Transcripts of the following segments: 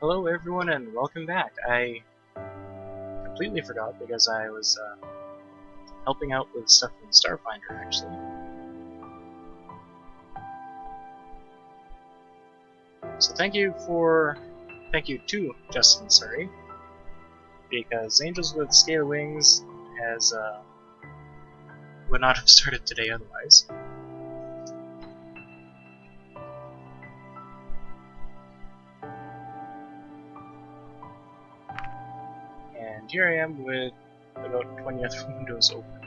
Hello everyone and welcome back. I completely forgot because I was helping out with stuff in Starfinder actually. So thank you to Justin, sorry, because Angels with Scaly Wings has would not have started today otherwise. And here I am with about 20 other windows open.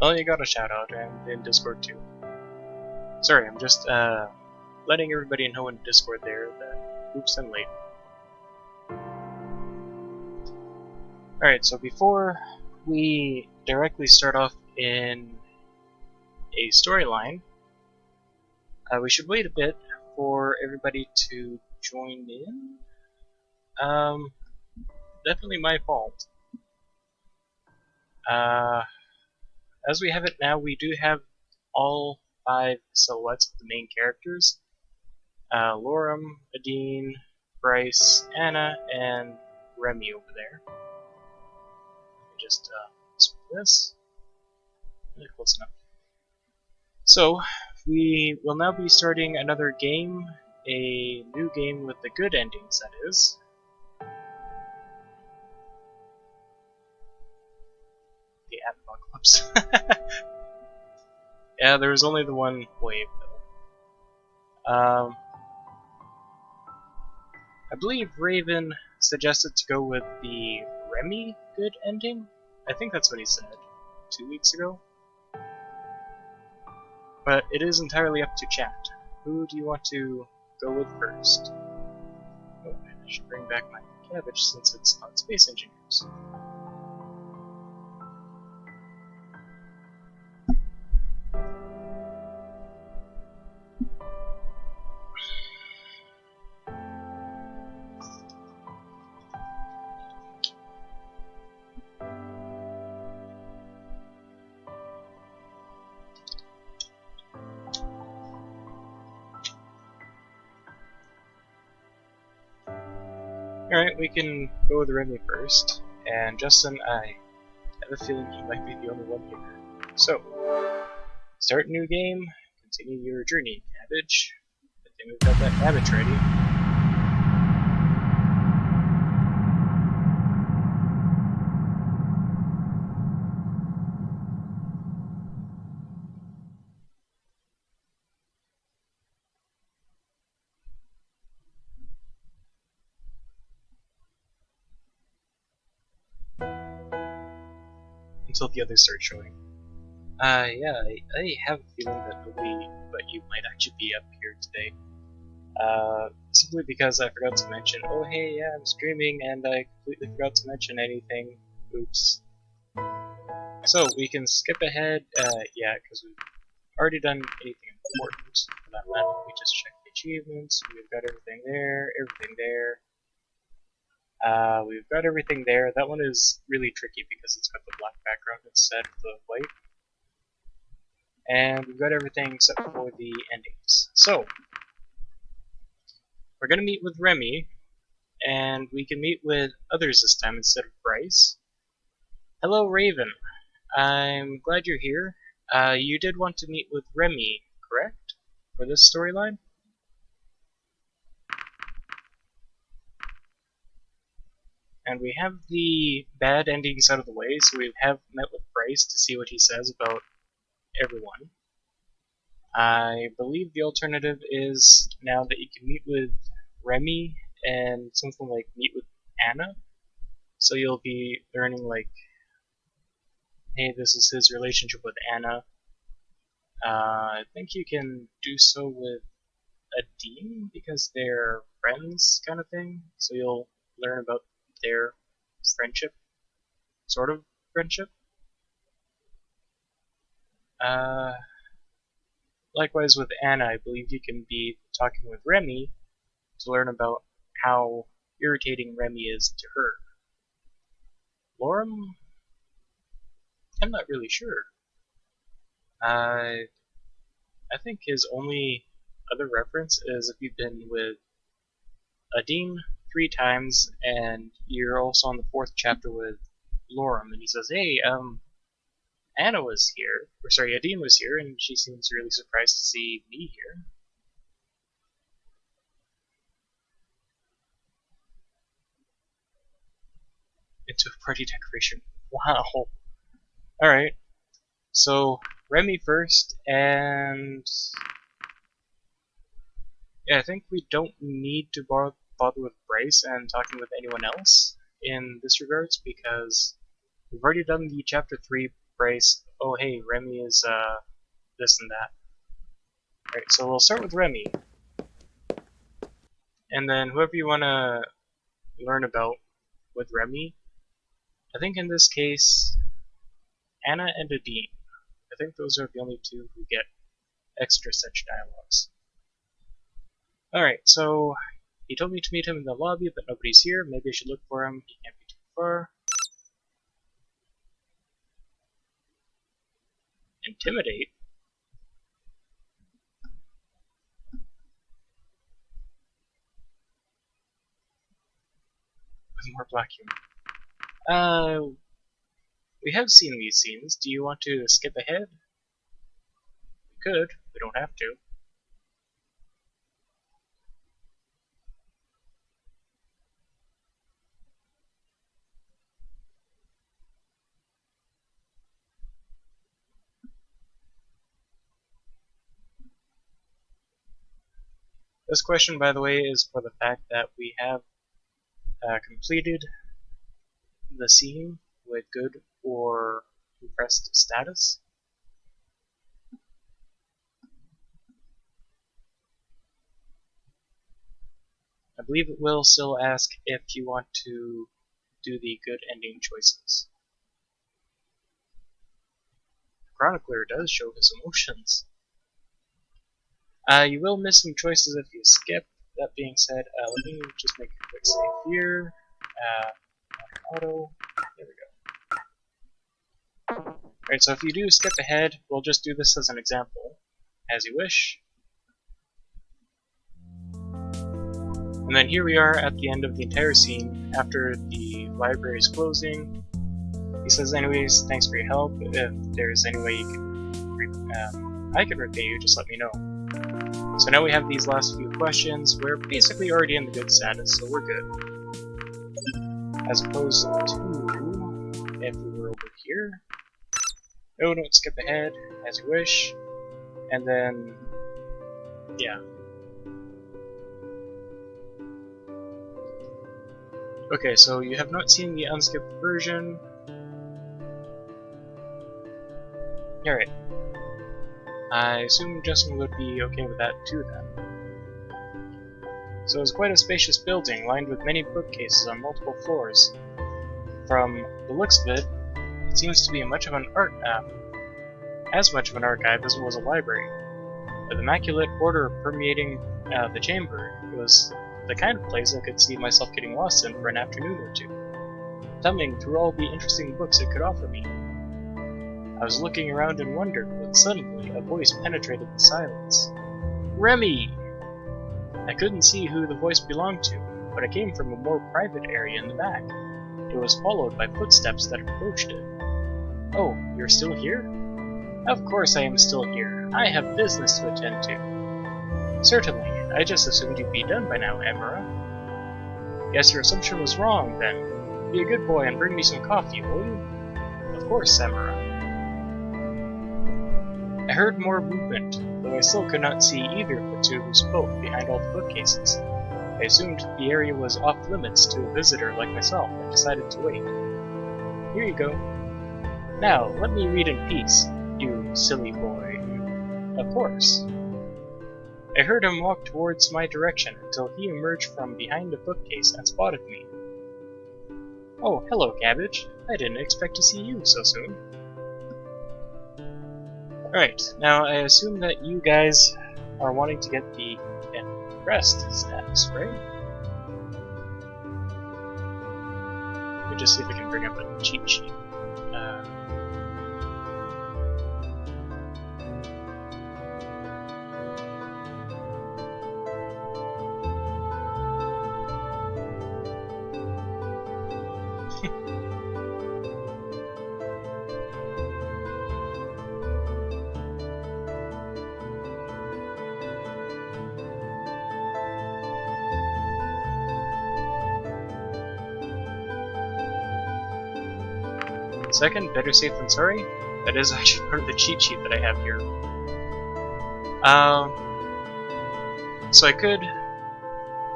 Well, you got a shout out, and in Discord too. Sorry, I'm just letting everybody know in Discord there that oops, I'm late. Alright, so before we directly start off in a storyline, we should wait a bit for everybody to join in. Definitely my fault. As we have it now, we do have all 5 silhouettes of the main characters. Lorem, Adine, Bryce, Anna, and Remy over there. Let me just switch this. Close enough. So, we will now be starting another game, a new game with the good endings, that is. The Apocalypse. Yeah, there was only the one wave, though. I believe Raven suggested to go with the Remy good ending. I think that's what he said 2 weeks ago. But it is entirely up to chat. Who do you want to go with first? Oh, I should bring back my cabbage since it's not Space Engineers. Alright, we can go with Remy first. And Justin, I have a feeling you might be the only one here. So, start a new game, continue your journey, cabbage. I think we've got that cabbage ready. Until the others start showing. Yeah, I have a feeling that nobody but you might actually be up here today. Simply because I forgot to mention, oh hey, yeah, I'm streaming, and I completely forgot to mention anything. Oops. So, we can skip ahead, yeah, because we've already done anything important for that matter. We just check the achievements, we've got everything there, everything there. We've got everything there. That one is really tricky because it's got the black background instead of the white. And we've got everything except for the endings. So, we're going to meet with Remy, and we can meet with others this time instead of Bryce. Hello, Raven. I'm glad you're here. You did want to meet with Remy, correct? For this storyline? And we have the bad endings out of the way, so we have met with Bryce to see what he says about everyone. I believe the alternative is now that you can meet with Remy and something like meet with Anna. So you'll be learning like, hey, this is his relationship with Anna. I think you can do so with a dean because they're friends kind of thing. So you'll learn about their friendship, sort of friendship. Uh, Likewise with Anna, I believe you can be talking with Remy to learn about how irritating Remy is to her. Lorem? I'm not really sure. I think his only other reference is if you've been with Adine 3 times and you're also on the 4th chapter with Lorem, and he says, hey, Anna was here, or sorry, Adine was here, and she seems really surprised to see me here. Into a party decoration. Wow. Alright. So, Remy first, and yeah, I think we don't need to bother with Bryce and talking with anyone else in this regards, because we've already done the Chapter 3 Bryce, oh hey, Remy is this and that. Alright, so we'll start with Remy. And then whoever you want to learn about with Remy, I think in this case, Anna and Adine. I think those are the only two who get extra such dialogues. Alright, so he told me to meet him in the lobby, but nobody's here. Maybe I should look for him. He can't be too far. Intimidate? With more black humor. We have seen these scenes. Do you want to skip ahead? We could. We don't have to. This question, by the way, is for the fact that we have completed the scene with good or impressed status. I believe it will still ask if you want to do the good ending choices. The chronicler does show his emotions. You will miss some choices if you skip. That being said, let me just make a quick save here. Auto. There we go. Alright, so if you do skip ahead, we'll just do this as an example, as you wish. And then here we are at the end of the entire scene, after the library is closing. He says, anyways, thanks for your help. If there's any way you can, I can repay you, just let me know. So now we have these last few questions. We're basically already in the good status, so we're good. As opposed to if we were over here. No, don't skip ahead, as you wish. And then, yeah. Okay, so you have not seen the unskipped version. Alright. I assume Justin would be okay with that too then. So it's quite a spacious building, lined with many bookcases on multiple floors. From the looks of it, it seems to be as much of an archive as it was a library. With immaculate order permeating the chamber, it was the kind of place I could see myself getting lost in for an afternoon or two, thumbing through all the interesting books it could offer me. I was looking around in wonder when suddenly a voice penetrated the silence. Remy! I couldn't see who the voice belonged to, but it came from a more private area in the back. It was followed by footsteps that approached it. Oh, you're still here? Of course I am still here. I have business to attend to. Certainly. I just assumed you'd be done by now, Emera. Guess your assumption was wrong, then. Be a good boy and bring me some coffee, will you? Of course, Emera. I heard more movement. though I still could not see either of the two who spoke behind all the bookcases. I assumed the area was off limits to a visitor like myself and decided to wait. Here you go. Now, let me read in peace, you silly boy. Of course. I heard him walk towards my direction until he emerged from behind a bookcase and spotted me. Oh, hello, Cabbage. I didn't expect to see you so soon. Alright, now I assume that you guys are wanting to get the impressed status, right? Let me just see if I can bring up a cheat sheet. Second, better safe than sorry. That is actually part of the cheat sheet that I have here. So I could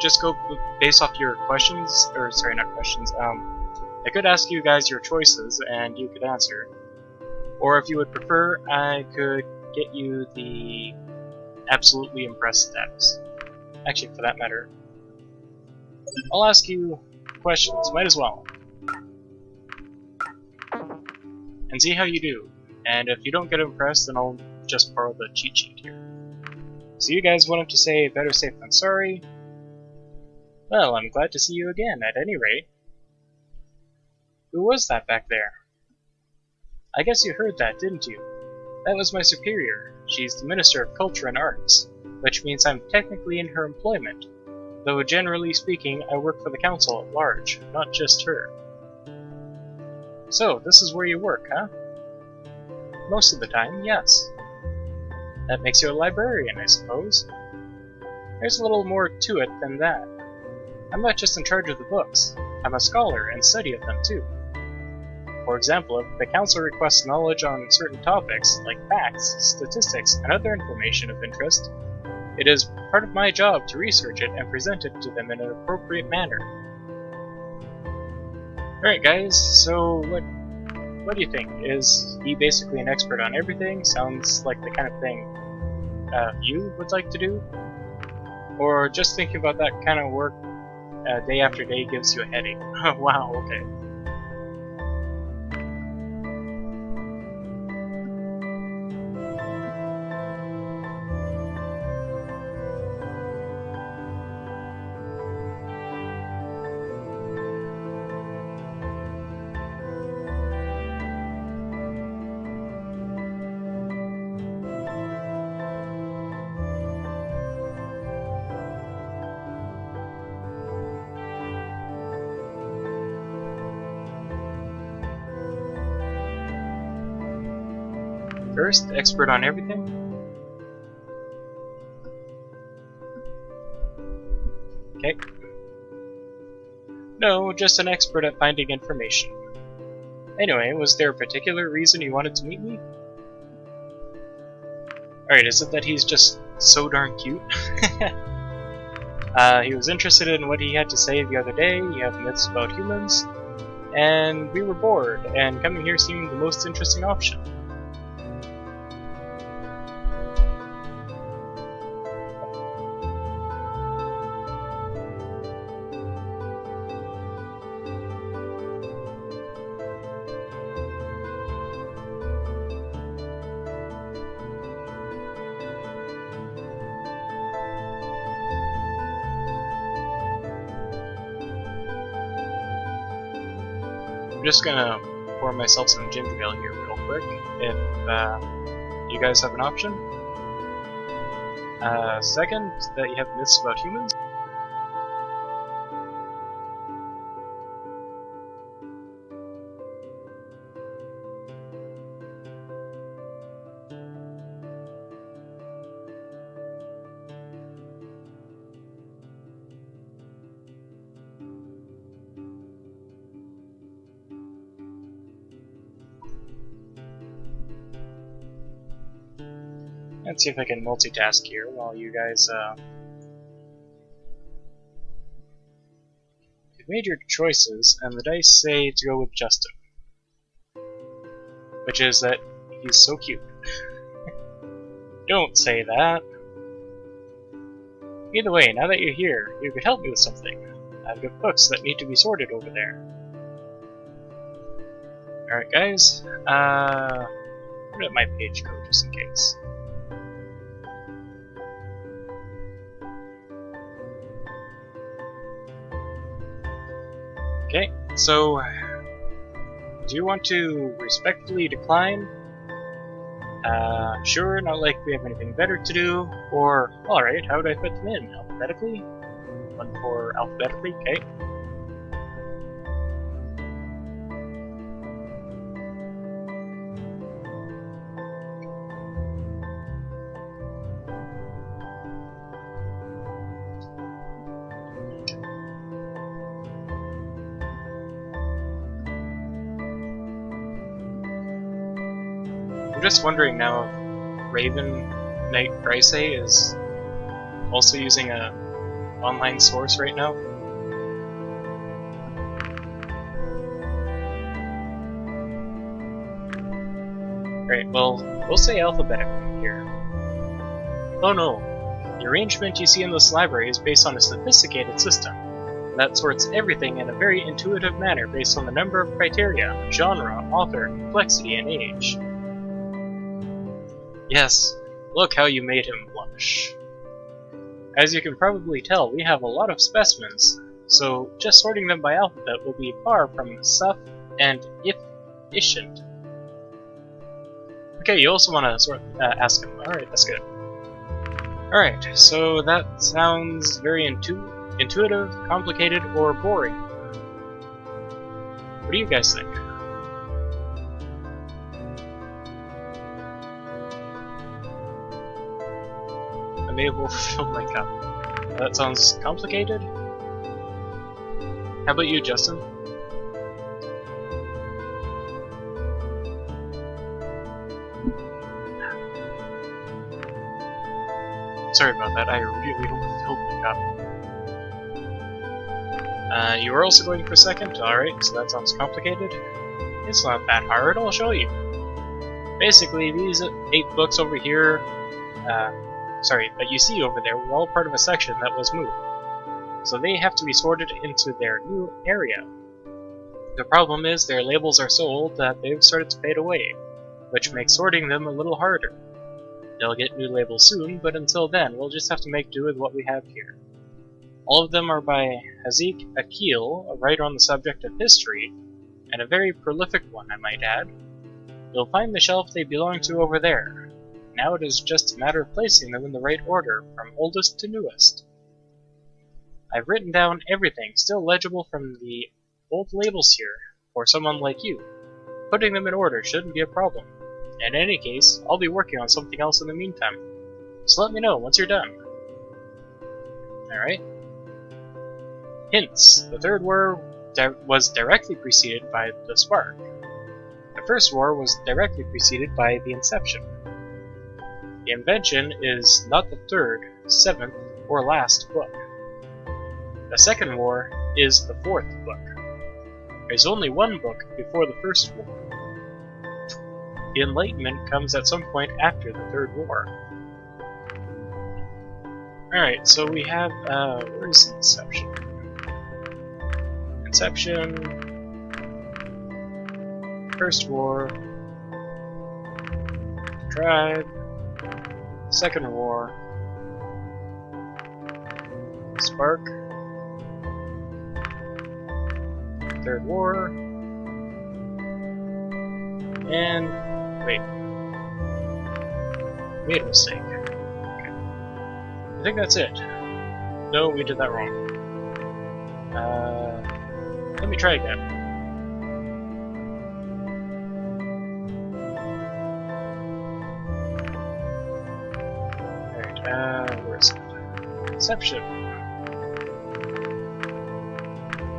just go based off your questions, or sorry, not questions. I could ask you guys your choices, and you could answer. Or if you would prefer, I could get you the absolutely impressed status. Actually, for that matter, I'll ask you questions. Might as well. And see how you do. And if you don't get impressed, then I'll just borrow the cheat sheet here. So you guys wanted to say better safe than sorry. Well, I'm glad to see you again, at any rate. Who was that back there? I guess you heard that, didn't you? That was my superior. She's the Minister of Culture and Arts, which means I'm technically in her employment, though generally speaking I work for the council at large, not just her. So, this is where you work, huh? Most of the time, yes. That makes you a librarian, I suppose. There's a little more to it than that. I'm not just in charge of the books. I'm a scholar and study of them too. For example, if the council requests knowledge on certain topics, like facts, statistics, and other information of interest, it is part of my job to research it and present it to them in an appropriate manner. Alright guys, so what do you think? Is he basically an expert on everything? Sounds like the kind of thing you would like to do? Or just thinking about that kind of work day after day gives you a headache? Wow, okay. First, expert on everything? Okay. No, just an expert at finding information. Anyway, was there a particular reason you wanted to meet me? Alright, is it that he's just so darn cute? He was interested in what he had to say the other day, he had myths about humans, and we were bored, and coming here seemed the most interesting option. I'm just gonna pour myself some ginger ale here real quick, if you guys have an option. Second, that you have myths about humans. Let's see if I can multitask here while you guys, you've made your choices, and the dice say to go with Justin. Which is that he's so cute. Don't say that. Either way, now that you're here, you could help me with something. I've got books that need to be sorted over there. Alright guys, put up my page code just in case. Okay, so do you want to respectfully decline? Sure, not like we have anything better to do, or alright, how would I fit them in? Alphabetically? 1 for alphabetically, okay. I'm just wondering now if Raven Knight Grice is also using a online source right now. Right, well, we'll say alphabetically here. Oh no, the arrangement you see in this library is based on a sophisticated system that sorts everything in a very intuitive manner based on the number of criteria, genre, author, complexity, and age. Yes, look how you made him blush. As you can probably tell, we have a lot of specimens, so just sorting them by alphabet will be far from suff and efficient. Okay, you also want to ask him. Alright, that's good. Alright, so that sounds very intuitive, complicated, or boring. What do you guys think? I'm able to fill my cup. That sounds complicated? How about you, Justin? Sorry about that, I really overfilled my cup. You were also going for second? Alright, so that sounds complicated. It's not that hard, I'll show you. Basically, these 8 books over here, that you see over there were all part of a section that was moved. So they have to be sorted into their new area. The problem is their labels are so old that they've started to fade away, which makes sorting them a little harder. They'll get new labels soon, but until then, we'll just have to make do with what we have here. All of them are by Hazik Akil, a writer on the subject of history, and a very prolific one, I might add. You'll find the shelf they belong to over there. Now it is just a matter of placing them in the right order, from oldest to newest. I've written down everything still legible from the old labels here, for someone like you. Putting them in order shouldn't be a problem. In any case, I'll be working on something else in the meantime. Just let me know once you're done. Alright. Hints. The third war was directly preceded by the Spark. The first war was directly preceded by the Inception. The invention is not the third, 7th, or last book. The second war is the 4th book. There's only one book before the first war. The Enlightenment comes at some point after the third war. Alright, so we have, where's Inception? Inception, First War, Tribe, Second War, Spark, Third War, and wait, made a mistake. Okay. I think that's it. No, we did that wrong. Let me try again. Where is it? Inception.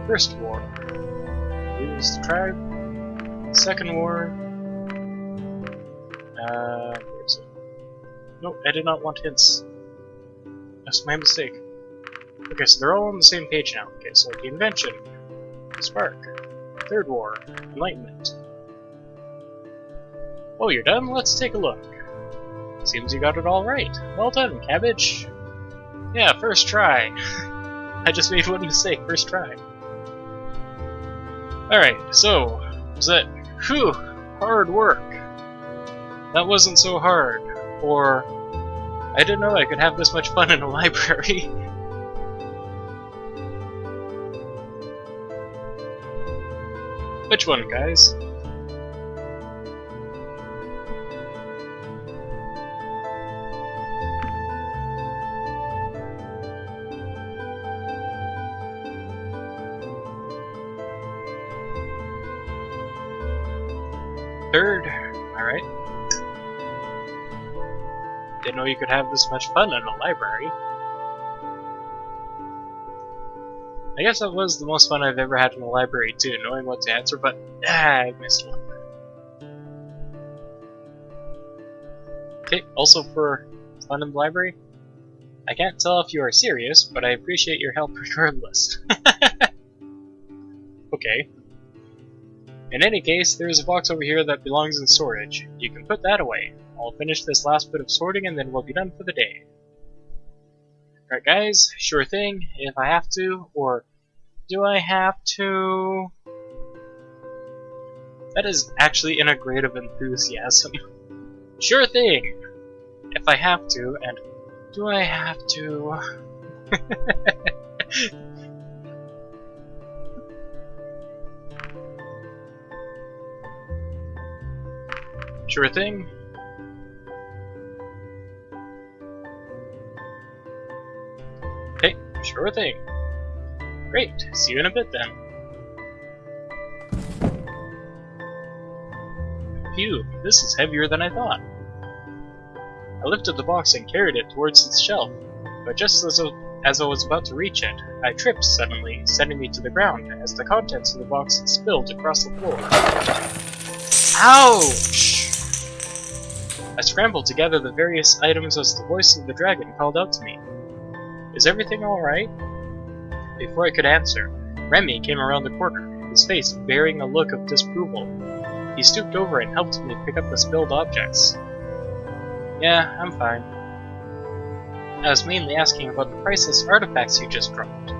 First War. Lose the tribe. Second War. Where is it? No, I did not want hints. That's my mistake. Okay, so they're all on the same page now. Okay, so the invention, spark, third war, enlightenment. Oh, you're done? Let's take a look. Seems you got it all right. Well done, Cabbage. Yeah, first try. I just made one mistake, first try. Alright, so, was that, whew, hard work. That wasn't so hard. Or, I didn't know I could have this much fun in a library. Which one, guys? Third. Alright. Didn't know you could have this much fun in a library. I guess that was the most fun I've ever had in a library too, knowing what to answer, but I missed one. Okay, also for fun in the library, I can't tell if you are serious, but I appreciate your help regardless. Okay. In any case, there is a box over here that belongs in storage. You can put that away. I'll finish this last bit of sorting and then we'll be done for the day. Alright guys, sure thing, if I have to, or do I have to? That is actually in a grade of enthusiasm. Sure thing, if I have to, and do I have to? Sure thing. Okay, sure thing. Great, see you in a bit then. Phew, this is heavier than I thought. I lifted the box and carried it towards its shelf, but just as I was about to reach it, I tripped suddenly, sending me to the ground as the contents of the box spilled across the floor. Ouch! I scrambled to gather the various items as the voice of the dragon called out to me. Is everything alright? Before I could answer, Remy came around the corner, his face bearing a look of disapproval. He stooped over and helped me pick up the spilled objects. Yeah, I'm fine. I was mainly asking about the priceless artifacts you just dropped.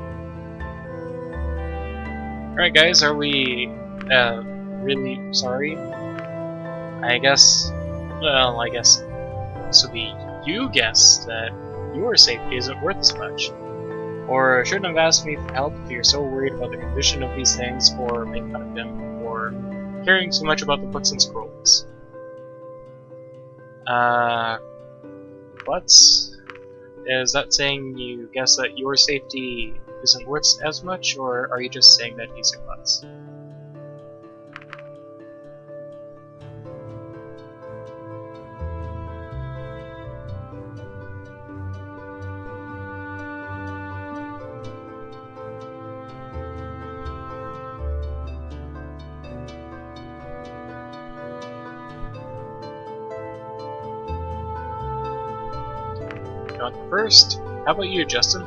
Alright guys, are we, really sorry? I guess, so you guessed that your safety isn't worth as much. Or shouldn't have asked me for help if you're so worried about the condition of these things, or make fun of them, or caring so much about the books and scrolls. What? Is that saying you guess that your safety isn't worth as much, or are you just saying that he's a klutz? Not first. How about you, Justin?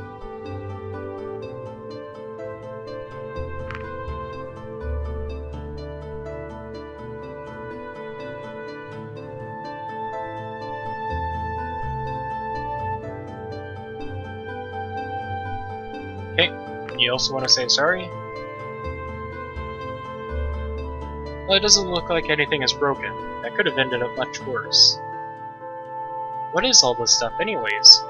Okay, you also want to say sorry? Well, it doesn't look like anything is broken. That could have ended up much worse. What is all this stuff, anyways?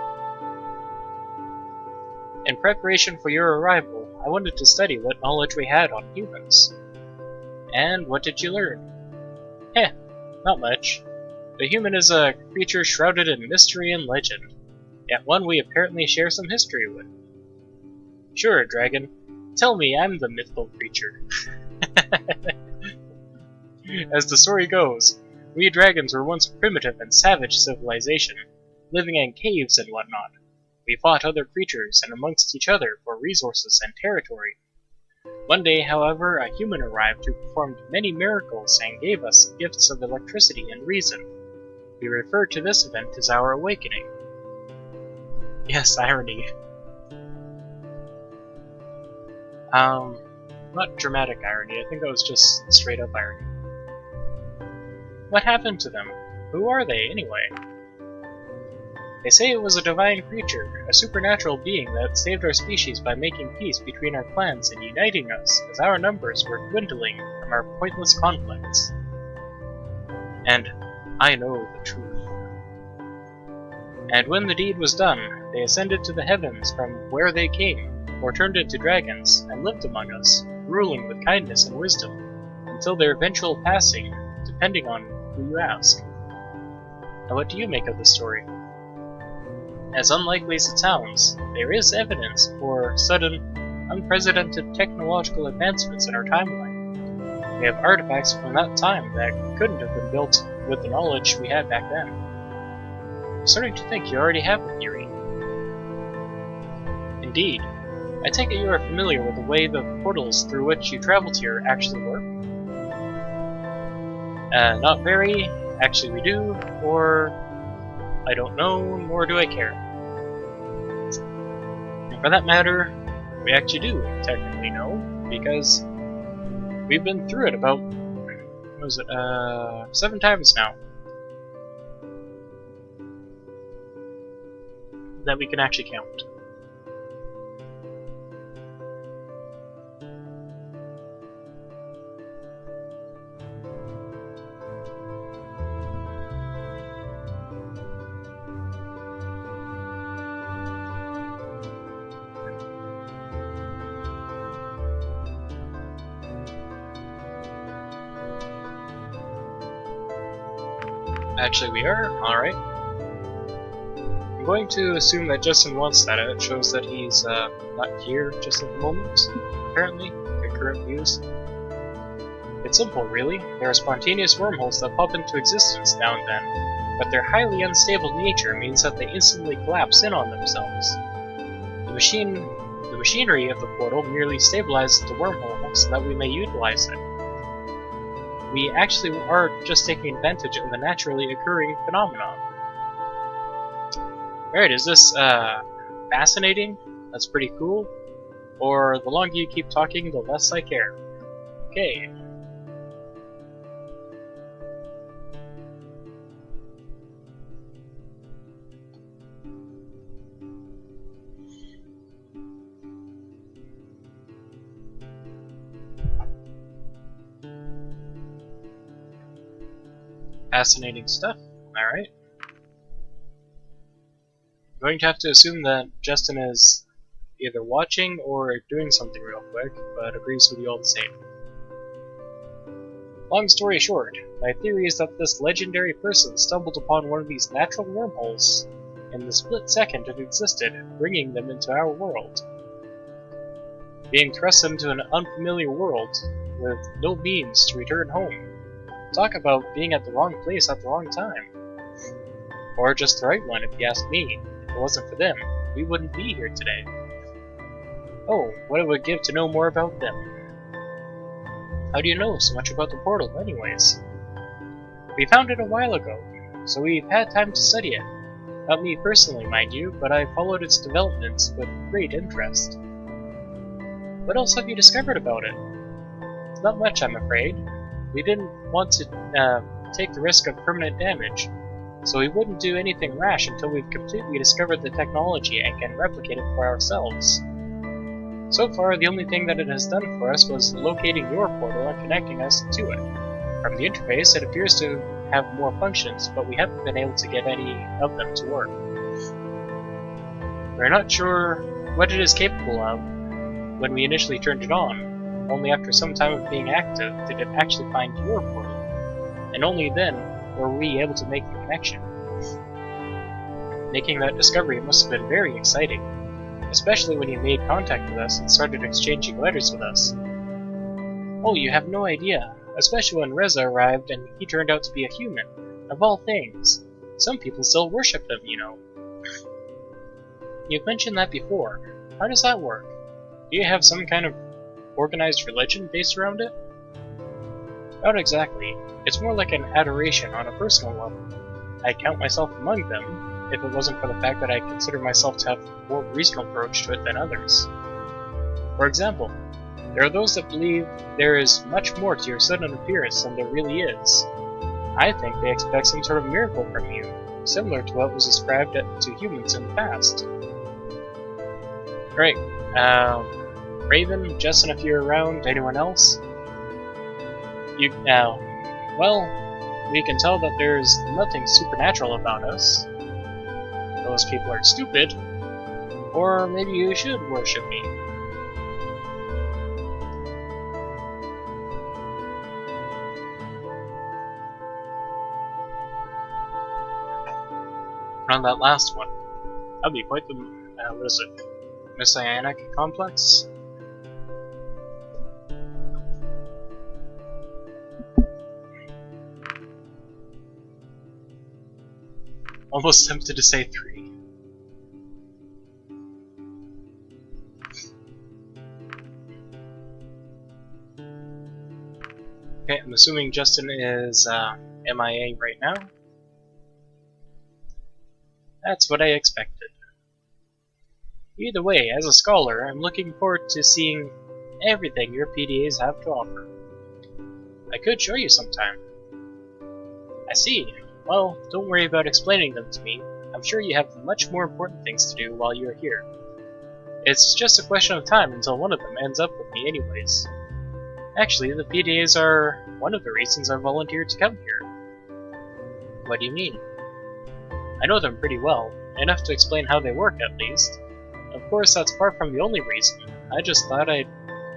In preparation for your arrival, I wanted to study what knowledge we had on humans. And what did you learn? Heh, not much. The human is a creature shrouded in mystery and legend, yet one we apparently share some history with. Sure, dragon. Tell me I'm the mythical creature. As the story goes, we dragons were once a primitive and savage civilization, living in caves and whatnot. We fought other creatures and amongst each other for resources and territory. One day, however, a human arrived who performed many miracles and gave us gifts of electricity and reason. We refer to this event as our awakening. Yes, irony. Not dramatic irony, I think that was just straight up irony. What happened to them? Who are they, anyway? They say it was a divine creature, a supernatural being that saved our species by making peace between our clans and uniting us, as our numbers were dwindling from our pointless conflicts. And I know the truth. And when the deed was done, they ascended to the heavens from where they came, or turned into dragons, and lived among us, ruling with kindness and wisdom, until their eventual passing, depending on who you ask. Now what do you make of the story? As unlikely as it sounds, there is evidence for sudden, unprecedented technological advancements in our timeline. We have artifacts from that time that couldn't have been built with the knowledge we had back then. I'm starting to think you already have a theory. Indeed. I take it you are familiar with the way the portals through which you traveled here actually work? Not very. Actually we do, or I don't know, nor do I care. And for that matter, we actually do technically know, because we've been through it about, 7 times now. That we can actually count. Actually, we are? Alright. I'm going to assume that Justin wants that. It shows that he's not here just at the moment, apparently, the current views. It's simple, really. There are spontaneous wormholes that pop into existence now and then, but their highly unstable nature means that they instantly collapse in on themselves. The machinery of the portal merely stabilizes the wormhole so that we may utilize it. We actually are just taking advantage of a naturally occurring phenomenon. Alright, is this fascinating? That's pretty cool? Or the longer you keep talking, the less I care? Okay. Fascinating stuff. Alright. I'm going to have to assume that Justin is either watching or doing something real quick, but agrees with you all the same. Long story short, my theory is that this legendary person stumbled upon one of these natural wormholes in the split second it existed, bringing them into our world. Being thrust into an unfamiliar world with no means to return home. Talk about being at the wrong place at the wrong time. Or just the right one, if you ask me. If it wasn't for them, we wouldn't be here today. Oh, what it would give to know more about them. How do you know so much about the portal, anyways? We found it a while ago, so we've had time to study it. Not me personally, mind you, but I followed its developments with great interest. What else have you discovered about it? Not much, I'm afraid. We didn't want to take the risk of permanent damage, so we wouldn't do anything rash until we've completely discovered the technology and can replicate it for ourselves. So far, the only thing that it has done for us was locating your portal and connecting us to it. From the interface, it appears to have more functions, but we haven't been able to get any of them to work. We're not sure what it is capable of when we initially turned it on. Only after some time of being active did it actually find your portal, and only then were we able to make the connection. Making that discovery must have been very exciting, especially when you made contact with us and started exchanging letters with us. Oh, you have no idea, especially when Reza arrived and he turned out to be a human, of all things. Some people still worship them, you know. You've mentioned that before. How does that work? Do you have some kind of organized religion based around it? Not exactly. It's more like an adoration on a personal level. I'd count myself among them, if it wasn't for the fact that I consider myself to have a more reasonable approach to it than others. For example, there are those that believe there is much more to your sudden appearance than there really is. I think they expect some sort of miracle from you, similar to what was ascribed to humans in the past. Great. Raven, Justin, if you're around, anyone else? Well, we can tell that there's nothing supernatural about us. Those people are stupid. Or maybe you should worship me. On that last one, that'd be quite the, what is it, Messianic complex? Almost tempted to say 3. Okay, I'm assuming Justin is MIA right now. That's what I expected. Either way, as a scholar, I'm looking forward to seeing everything your PDAs have to offer. I could show you sometime. I see. Well, don't worry about explaining them to me. I'm sure you have much more important things to do while you're here. It's just a question of time until one of them ends up with me anyways. Actually, the PDAs are one of the reasons I volunteered to come here. What do you mean? I know them pretty well, enough to explain how they work at least. Of course, that's far from the only reason. I just thought I'd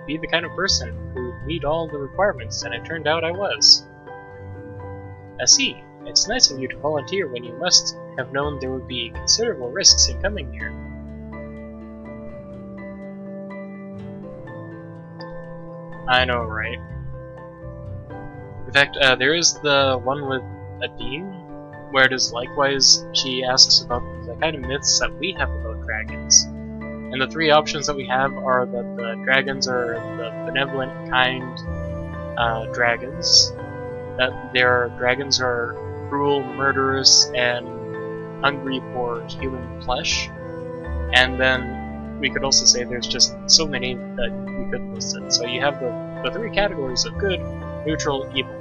be the kind of person who'd meet all the requirements, and it turned out I was. I see. It's nice of you to volunteer when you must have known there would be considerable risks in coming here. I know, right? In fact, there is the one with Adine, where it is likewise she asks about the kind of myths that we have about dragons. And the 3 options that we have are that the dragons are the benevolent, kind dragons, that their dragons are cruel, murderous, and hungry for human flesh, and then we could also say there's just so many that we could list it. So you have the 3 categories of good, neutral, evil.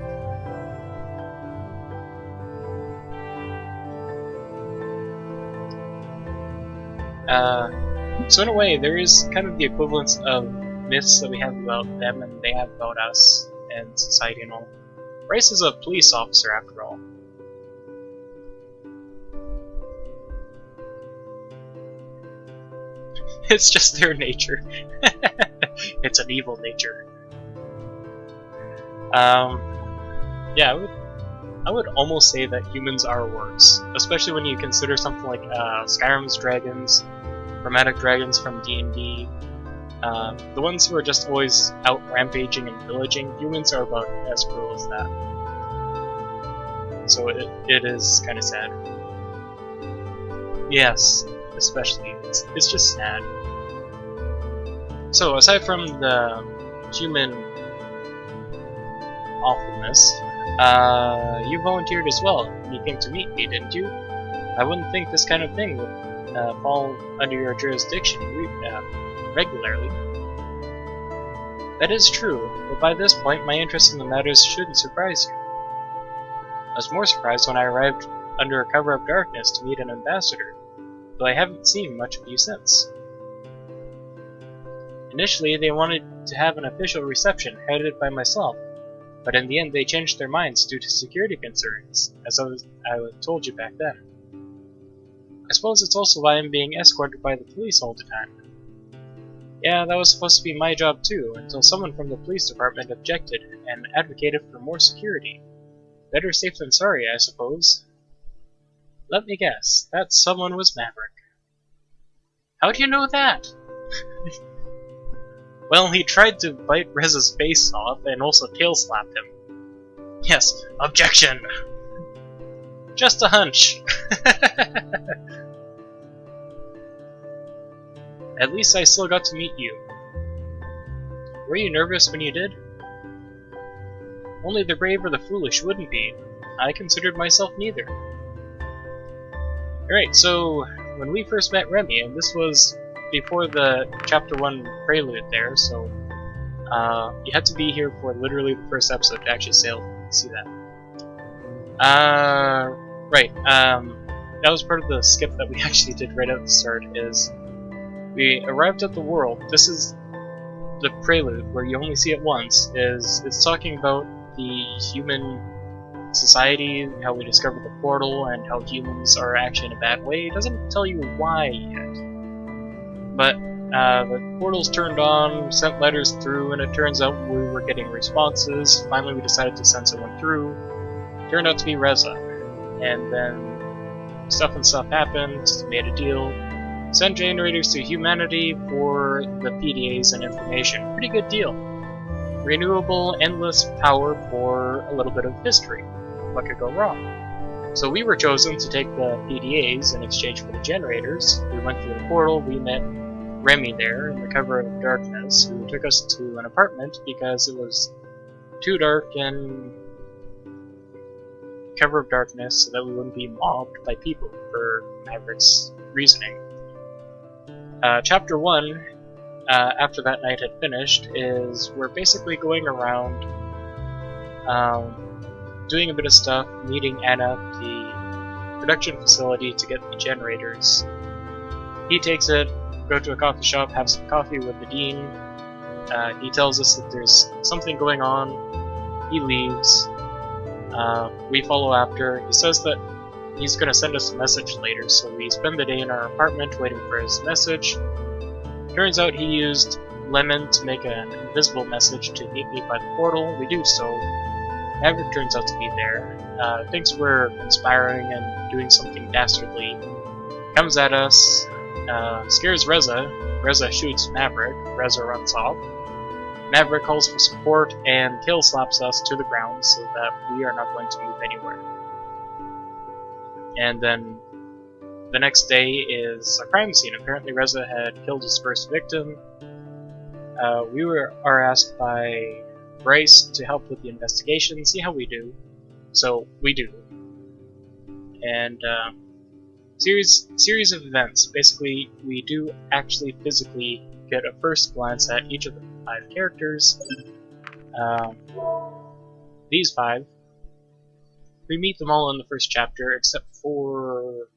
So in a way, there is kind of the equivalence of myths that we have about them and they have about us and society and all. Bryce is a police officer after all. It's just their nature. It's an evil nature. Yeah, I would almost say that humans are worse, especially when you consider something like Skyrim's dragons, chromatic dragons from D&D. The ones who are just always out rampaging and pillaging, humans are about as cruel as that. So it is kind of sad. Yes, especially. It's just sad. So, aside from the human awfulness, you volunteered as well when you came to meet me, didn't you? I wouldn't think this kind of thing would fall under your jurisdiction regularly. That is true, but by this point my interest in the matters shouldn't surprise you. I was more surprised when I arrived under a cover of darkness to meet an ambassador, though I haven't seen much of you since. Initially, they wanted to have an official reception headed by myself, but in the end they changed their minds due to security concerns, as I told you back then. I suppose it's also why I'm being escorted by the police all the time. Yeah, that was supposed to be my job too, until someone from the police department objected and advocated for more security. Better safe than sorry, I suppose. Let me guess, that someone was Maverick. How do you know that? Well, he tried to bite Rez's face off and also tail slapped him. Yes, objection! Just a hunch. At least I still got to meet you. Were you nervous when you did? Only the brave or the foolish wouldn't be. I considered myself neither. Alright, so when we first met Remy, and this was before the Chapter 1 prelude there, so you had to be here for literally the first episode to actually see that. Right, that was part of the skip that we actually did right at the start, is we arrived at the world. This is the prelude, where you only see it once, it's talking about the human society, how we discovered the portal, and how humans are actually in a bad way. It doesn't tell you why yet. But the portal's turned on, sent letters through, and it turns out we were getting responses. Finally we decided to send someone through. Turned out to be Reza. And then stuff happened, made a deal. Send generators to humanity for the PDAs and information. Pretty good deal. Renewable, endless power for a little bit of history. What could go wrong? So we were chosen to take the PDAs in exchange for the generators. We went through the portal, we met Remy there in the cover of darkness, who took us to an apartment because it was too dark and cover of darkness so that we wouldn't be mobbed by people, for Maverick's reasoning. Chapter 1, after that night had finished, is we're basically going around doing a bit of stuff, meeting Anna at the production facility to get the generators. He takes it, go to a coffee shop, have some coffee with the dean. He tells us that there's something going on. He leaves. We follow after. He says that he's going to send us a message later, so we spend the day in our apartment waiting for his message. Turns out he used Lemon to make an invisible message to meet me by the portal. We do so. Maverick turns out to be there. Thinks we're conspiring and doing something dastardly. Comes at us, scares Reza. Reza shoots Maverick. Reza runs off. Maverick calls for support and kill slaps us to the ground so that we are not going to move anywhere. And then the next day is a crime scene. Apparently Reza had killed his first victim. We are asked by Bryce to help with the investigation, see how we do. So we do. And series of events. Basically, we do actually physically get a first glance at each of the 5 characters. These 5. We meet them all in the first chapter, except for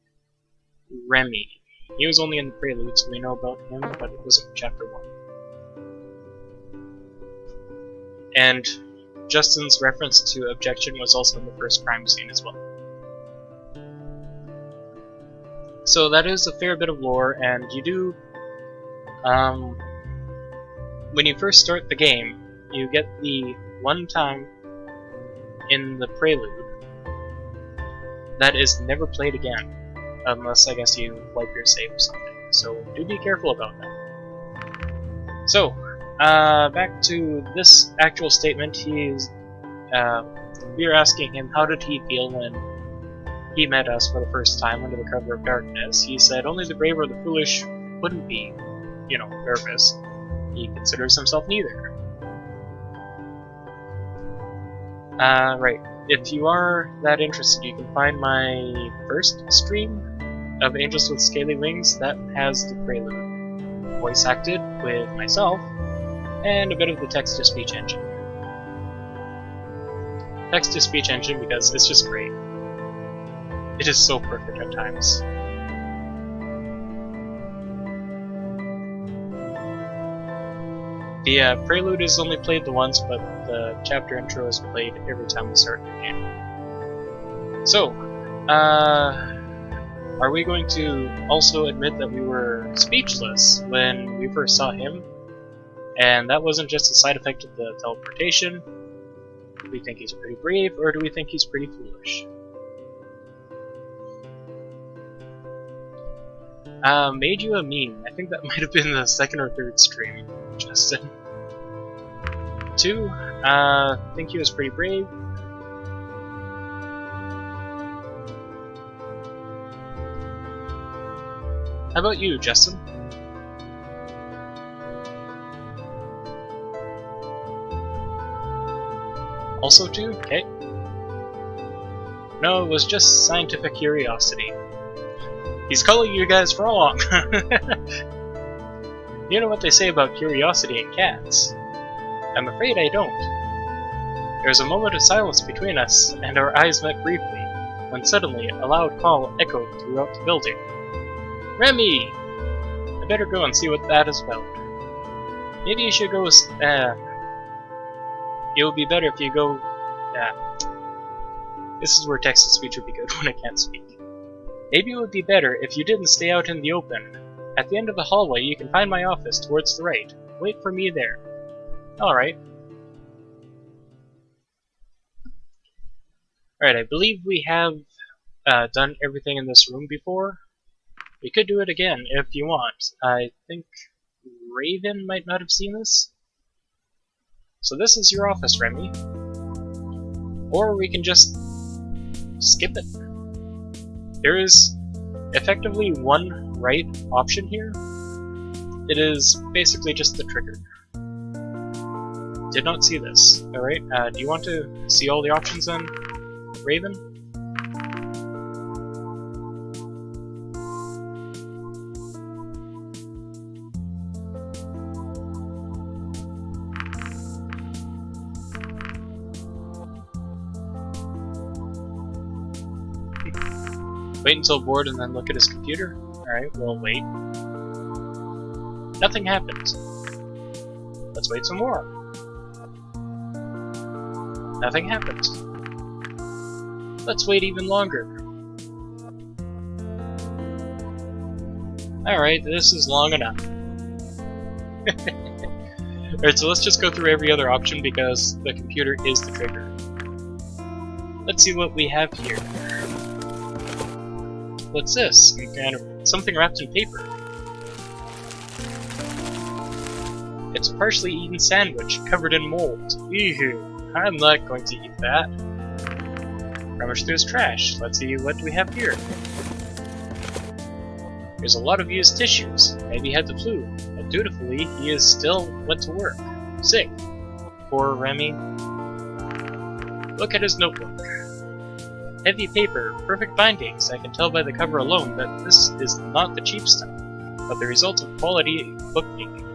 Remy. He was only in the prelude, so we know about him, but it wasn't chapter 1. And Justin's reference to objection was also in the first crime scene as well. So that is a fair bit of lore, and you do, when you first start the game, you get the one time in the prelude that is never played again, unless I guess you wipe your save or something. So do be careful about that. So, back to this actual statement. We are asking him how did he feel when he met us for the first time under the cover of darkness. He said only the brave or the foolish wouldn't be, nervous. He considers himself neither. Right. If you are that interested, you can find my first stream of Angels with Scaly Wings that has the prelude, voice acted with myself, and a bit of the text-to-speech engine. Text-to-speech engine because it's just great. It is so perfect at times. The prelude is only played the once, but the chapter intro is played every time we start the game. So, are we going to also admit that we were speechless when we first saw him? And that wasn't just a side effect of the teleportation? Do we think he's pretty brave, or do we think he's pretty foolish? Made you a meme. I think that might have been the second or third stream, Justin. 2, think he was pretty brave. How about you, Justin? Also 2? Okay. No, it was just scientific curiosity. He's calling you guys wrong. You know what they say about curiosity and cats? I'm afraid I don't. There was a moment of silence between us, and our eyes met briefly, when suddenly a loud call echoed throughout the building. Remy! I better go and see what that is about. Maybe you should go it would be better if you go... This is where text-to-speech would be good when I can't speak. Maybe it would be better if you didn't stay out in the open. At the end of the hallway, you can find my office towards the right. Wait for me there. Alright. Alright, I believe we have done everything in this room before. We could do it again if you want. I think Raven might not have seen this. So this is your office, Remy. Or we can just skip it. There is effectively one right option here. It is basically just the trigger. Did not see this. Alright, do you want to see all the options then, Raven? Wait until bored and then look at his computer? Alright, we'll wait. Nothing happened. Let's wait some more. Nothing happened. Let's wait even longer. Alright, this is long enough. Alright, so let's just go through every other option because the computer is the trigger. Let's see what we have here. What's this? Something wrapped in paper. It's a partially eaten sandwich covered in mold. Ew, I'm not going to eat that. Rummage through his trash. Let's see what we have here. There's a lot of used tissues. Maybe he had the flu, but dutifully he is still went to work. Sick. Poor Remy. Look at his notebook. Heavy paper, perfect bindings. I can tell by the cover alone that this is not the cheap stuff, but the result of quality bookkeeping.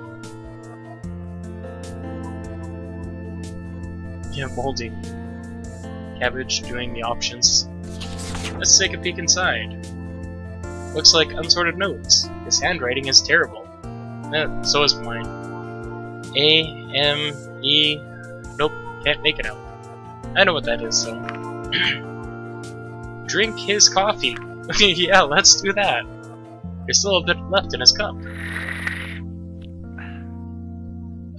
Yeah, moldy. Cabbage doing the options. Let's take a peek inside. Looks like unsorted notes. His handwriting is terrible. So is mine. A, M, E... Nope, can't make it out. I know what that is, though. Drink his coffee. Yeah, let's do that. There's still a bit left in his cup.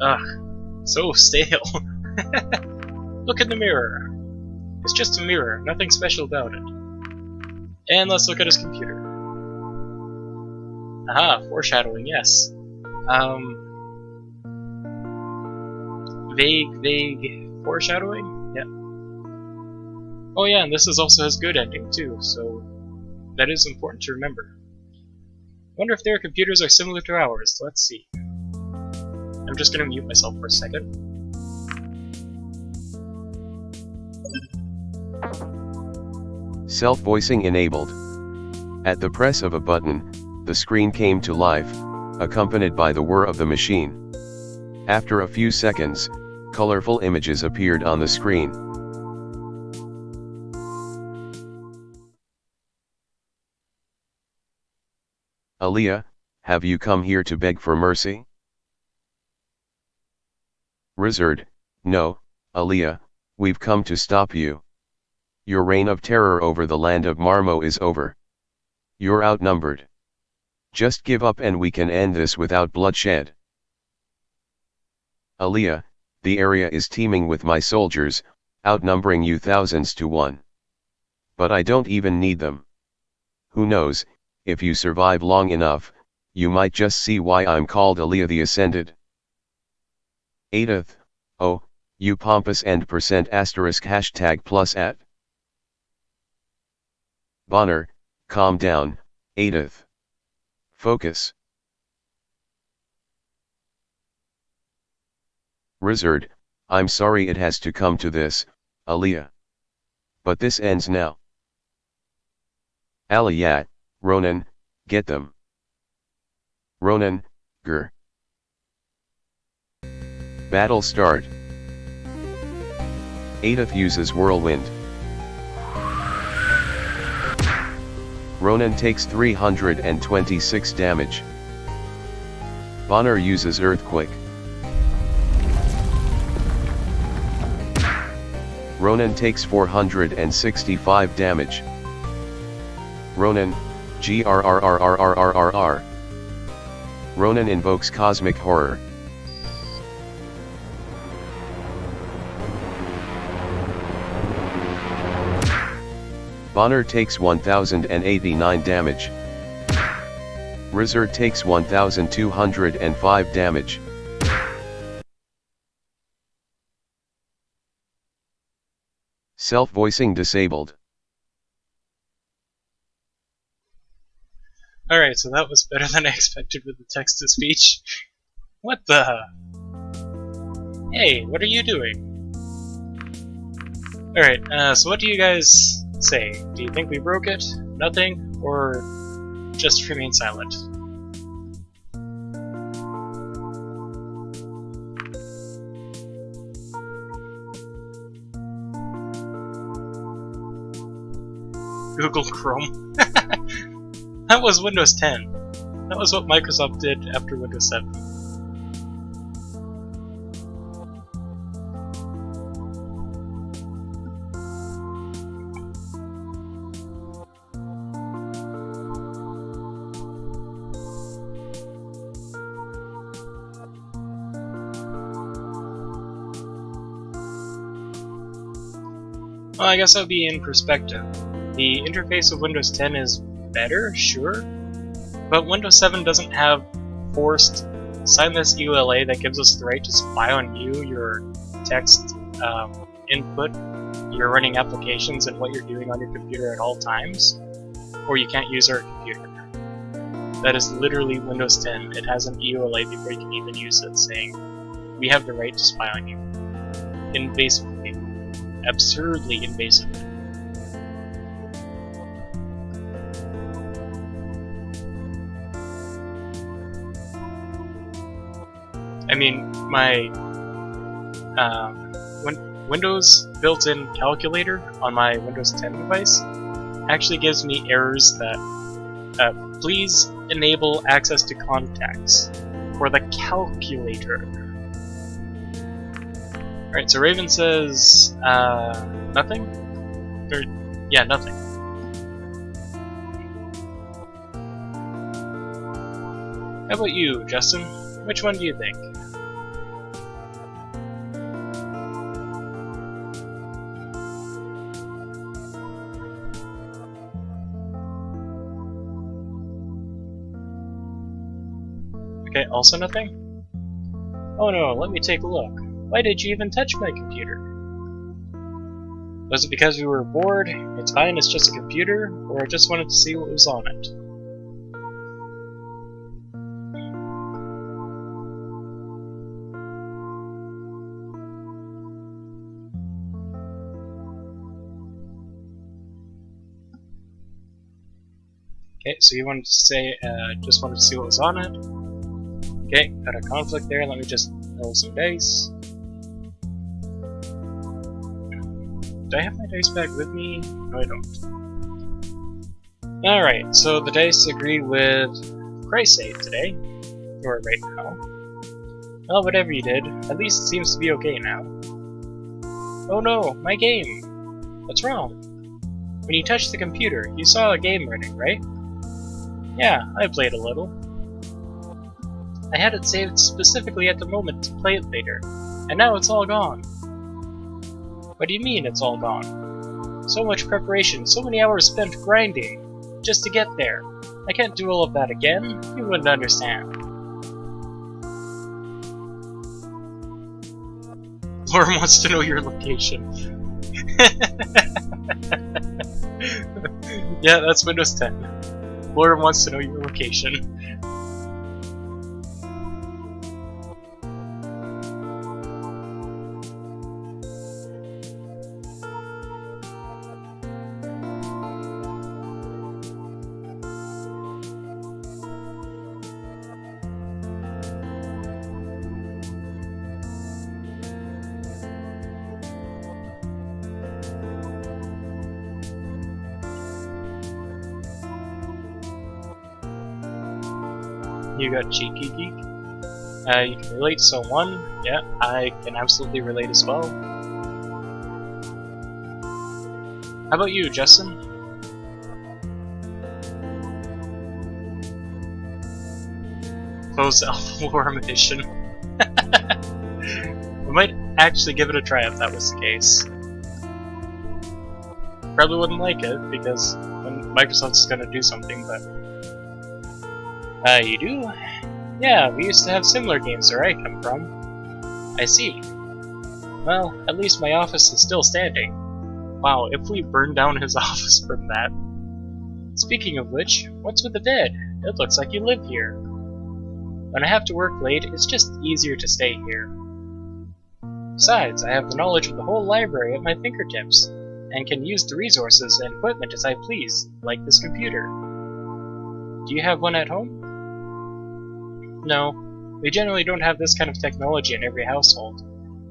Ugh, so stale. Look in the mirror. It's just a mirror, nothing special about it. And let's look at his computer. Aha, foreshadowing, yes. Vague foreshadowing? Yeah. Oh yeah, and this is also his good ending too, so that is important to remember. Wonder if their computers are similar to ours. Let's see. I'm just gonna mute myself for a second. Self-voicing enabled. At the press of a button, the screen came to life, accompanied by the whir of the machine. After a few seconds, colorful images appeared on the screen. Aaliyah, have you come here to beg for mercy? Rizard, no, Aaliyah, we've come to stop you. Your reign of terror over the land of Marmo is over. You're outnumbered. Just give up and we can end this without bloodshed. Aaliyah, the area is teeming with my soldiers, outnumbering you thousands to one. But I don't even need them. Who knows, if you survive long enough, you might just see why I'm called Aaliyah the Ascended. Adith, oh, you pompous and percent asterisk hashtag plus at. Bonner, calm down, Adith. Focus. Rizard, I'm sorry it has to come to this, Aaliyah. But this ends now. Aliyah, Ronan, Get them. Ronan, Gur. Battle start. Adith uses Whirlwind. Ronan takes 326 damage. Bonner uses Earthquake. Ronan takes 465 damage. Ronan, GRRRRRRRR. Ronan invokes Cosmic Horror. Bonner takes 1089 damage. Rizard takes 1205 damage. Self-voicing disabled. Alright, so that was better than I expected with the text-to-speech. What the? Hey, what are you doing? Alright, so what do you guys say? Do you think we broke it? Nothing? Or just remain silent? Google Chrome. That was Windows 10. That was what Microsoft did after Windows 7. Well, I guess that would be in perspective. The interface of Windows 10 is better, sure, but Windows 7 doesn't have forced signless EULA that gives us the right to spy on you, your text input, your running applications, and what you're doing on your computer at all times, or you can't use our computer. That is literally Windows 10. It has an EULA before you can even use it, saying, we have the right to spy on you. Invasively. Absurdly invasive. I mean, my Windows built-in calculator on my Windows 10 device actually gives me errors that please enable access to contacts for the calculator. Alright, so Raven says nothing? Or, yeah, nothing. How about you, Justin? Which one do you think? Okay, also nothing? Oh no, let me take a look. Why did you even touch my computer? Was it because we were bored? It's fine, it's just a computer? Or I just wanted to see what was on it? Okay, so you wanted to say, just wanted to see what was on it? Okay, got a conflict there, let me just roll some dice. Do I have my dice bag with me? No, I don't. Alright, so the dice agree with Crysade today. Or right now. Well, whatever you did, at least it seems to be okay now. Oh no, my game! What's wrong? When you touched the computer, you saw a game running, right? Yeah, I played a little. I had it saved specifically at the moment to play it later, and now it's all gone. What do you mean it's all gone? So much preparation, so many hours spent grinding, just to get there. I can't do all of that again, you wouldn't understand. Lauren wants to know your location. Yeah, that's Windows 10. Lauren wants to know your location. You got Cheeky Geek. You can relate to someone. Yeah, I can absolutely relate as well. How about you, Justin? Close the Alpha Lorem edition. We might actually give it a try if that was the case. Probably wouldn't like it, because when Microsoft's gonna do something, but... you do? Yeah, we used to have similar games where I come from. I see. Well, at least my office is still standing. Wow, if we burned down his office from that. Speaking of which, what's with the bed? It looks like you live here. When I have to work late, it's just easier to stay here. Besides, I have the knowledge of the whole library at my fingertips, and can use the resources and equipment as I please, like this computer. Do you have one at home? No, we generally don't have this kind of technology in every household,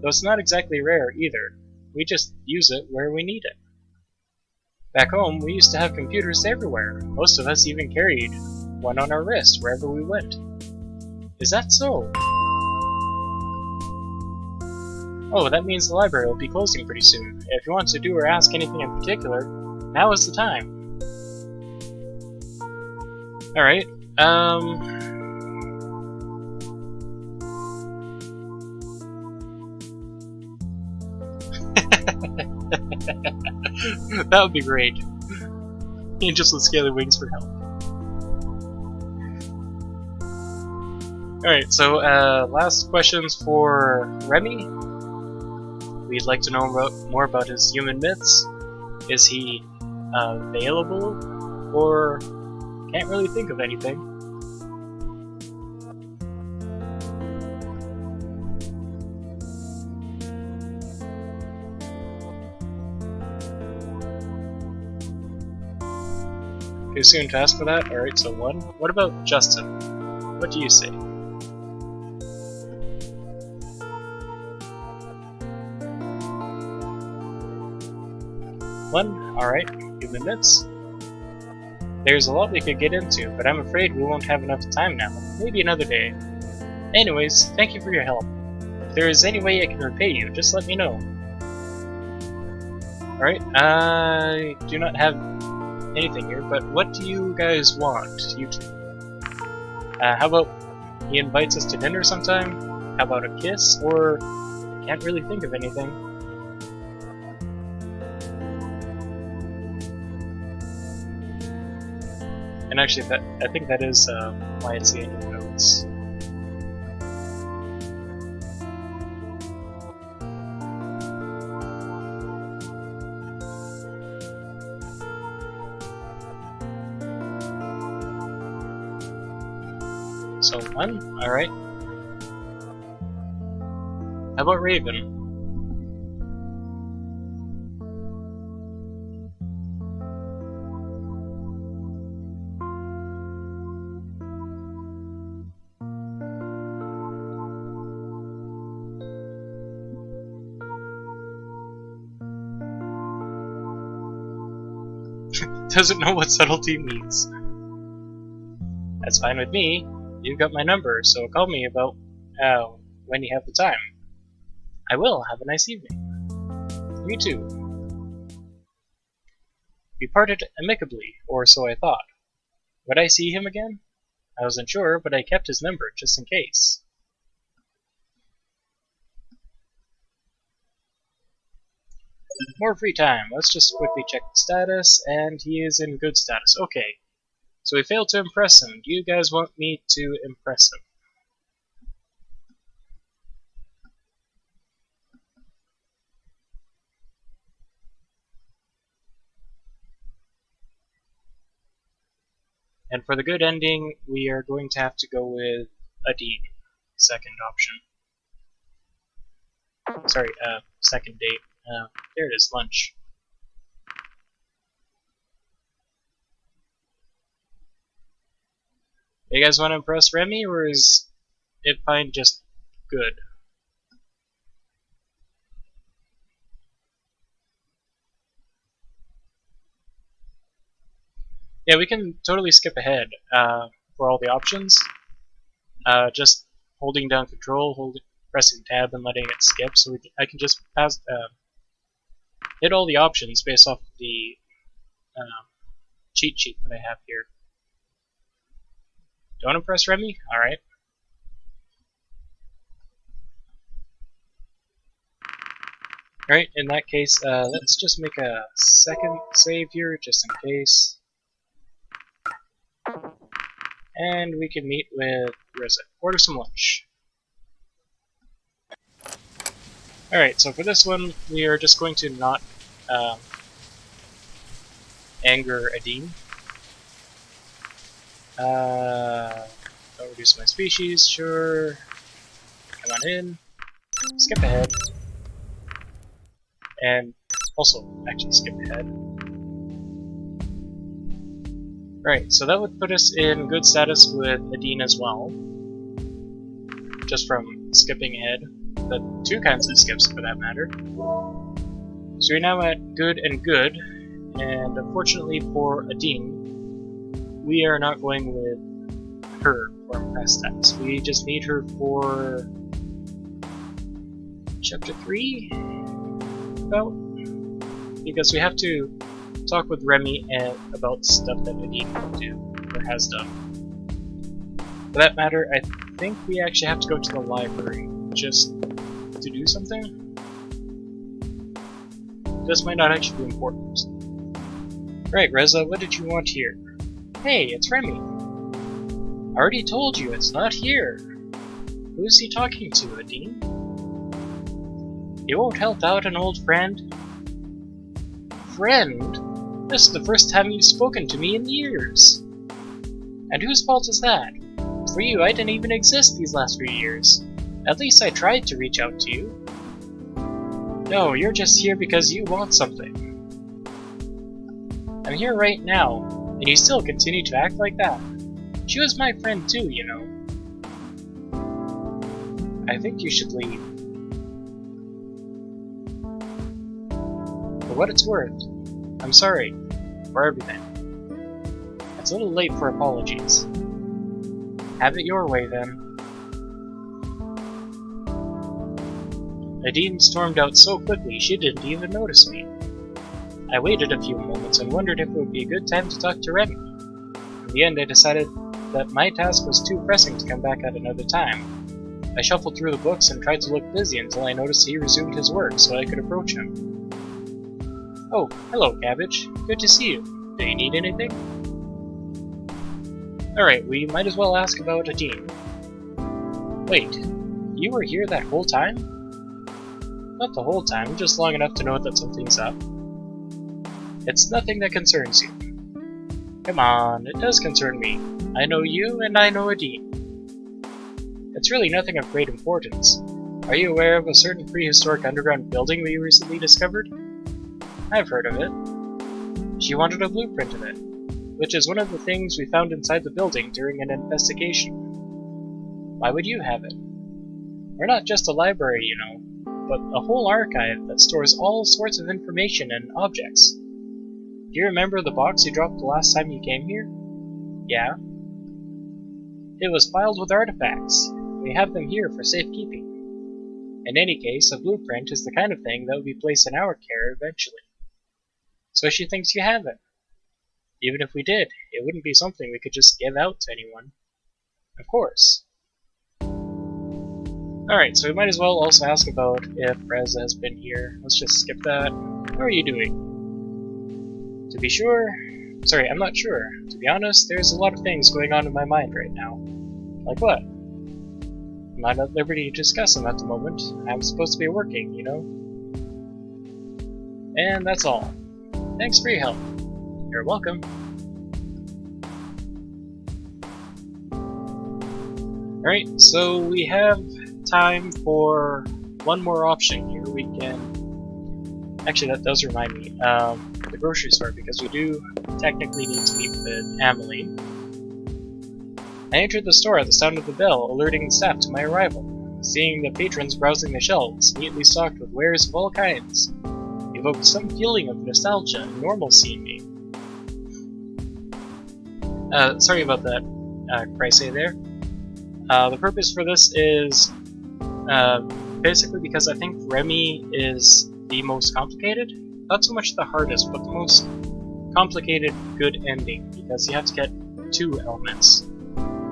though it's not exactly rare either. We just use it where we need it. Back home, we used to have computers everywhere. Most of us even carried one on our wrist wherever we went. Is that so? Oh, that means the library will be closing pretty soon. If you want to do or ask anything in particular, now is the time. Alright, that would be great. Angels with Scaly Wings for help. Alright, so last questions for Remy. We'd like to know more about his human myths. Is he available? Or can't really think of anything? Too soon to ask for that? Alright, so 1. What about Justin? What do you say? 1? Alright, human myths. There's a lot we could get into, but I'm afraid we won't have enough time now. Maybe another day. Anyways, thank you for your help. If there is any way I can repay you, just let me know. Alright, I do not have anything here, but what do you guys want? You two. How about he invites us to dinner sometime? How about a kiss? Or can't really think of anything. And actually, I think that is why it's the end of the notes. So 1, alright. How about Raven? Doesn't know what subtlety means. That's fine with me. You've got my number, so call me about when you have the time. I will. Have a nice evening. You too. We parted amicably, or so I thought. Would I see him again? I wasn't sure, but I kept his number just in case. More free time. Let's just quickly check the status, and he is in good status. Okay. So we failed to impress him. Do you guys want me to impress him? And for the good ending, we are going to have to go with Adine. Second option. Sorry, second date. There it is, lunch. You guys want to impress Remy, or is it fine just good? Yeah, we can totally skip ahead for all the options. just holding down control, pressing tab and letting it skip, so I can just hit all the options based off the cheat sheet that I have here. Do you want to press Remy? Alright. Alright, in that case, let's just make a second save here, just in case. And we can meet with Reza. Order some lunch. Alright, so for this one, we are just going to not anger Adine. Don't reduce my species, sure. Come on in. Skip ahead. And also, actually skip ahead. Right, so that would put us in good status with Adine as well. Just from skipping ahead. The two kinds of skips, for that matter. So we're now at good and good, and unfortunately for Adine, we are not going with her for impressed stats. We just need her for chapter 3, about, because we have to talk with Remy about stuff that Adine will do, or has done. For that matter, I think we actually have to go to the library, just to do something. This might not actually be important. Right, Reza, what did you want here? Hey, it's Remy. I already told you, it's not here. Who is he talking to, Adine? You won't help out an old friend? Friend? This is the first time you've spoken to me in years. And whose fault is that? For you, I didn't even exist these last few years. At least I tried to reach out to you. No, you're just here because you want something. I'm here right now, and you still continue to act like that. She was my friend too, you know. I think you should leave. For what it's worth, I'm sorry for everything. It's a little late for apologies. Have it your way then. Adine stormed out so quickly she didn't even notice me. I waited a few moments and wondered if it would be a good time to talk to Remy. In the end, I decided that my task was too pressing to come back at another time. I shuffled through the books and tried to look busy until I noticed he resumed his work so I could approach him. Oh, hello, Cabbage. Good to see you. Do you need anything? Alright, we might as well ask about Adine. Wait, you were here that whole time? Not the whole time, just long enough to know that something's up. It's nothing that concerns you. Come on, it does concern me. I know you, and I know Adine. It's really nothing of great importance. Are you aware of a certain prehistoric underground building we recently discovered? I've heard of it. She wanted a blueprint of it, which is one of the things we found inside the building during an investigation. Why would you have it? We're not just a library, you know, but a whole archive that stores all sorts of information and objects. Do you remember the box you dropped the last time you came here? Yeah. It was filed with artifacts. We have them here for safekeeping. In any case, a blueprint is the kind of thing that will be placed in our care eventually. So she thinks you have it. Even if we did, it wouldn't be something we could just give out to anyone. Of course. Alright, so we might as well also ask about if Reza has been here. Let's just skip that. How are you doing? To be sure... Sorry, I'm not sure. To be honest, there's a lot of things going on in my mind right now. Like what? I'm not at liberty to discuss them at the moment. I'm supposed to be working, you know? And that's all. Thanks for your help. You're welcome. Alright, so we have time for one more option here. We can... Actually, that does remind me. The grocery store, because we do technically need to meet with Amelie. I entered the store at the sound of the bell, alerting the staff to my arrival. Seeing the patrons browsing the shelves, neatly stocked with wares of all kinds, evoked some feeling of nostalgia and normalcy in me. Sorry about that, Chrysay there. The purpose for this is basically because I think Remy is the most complicated. Not so much the hardest, but the most complicated good ending, because you have to get 2 elements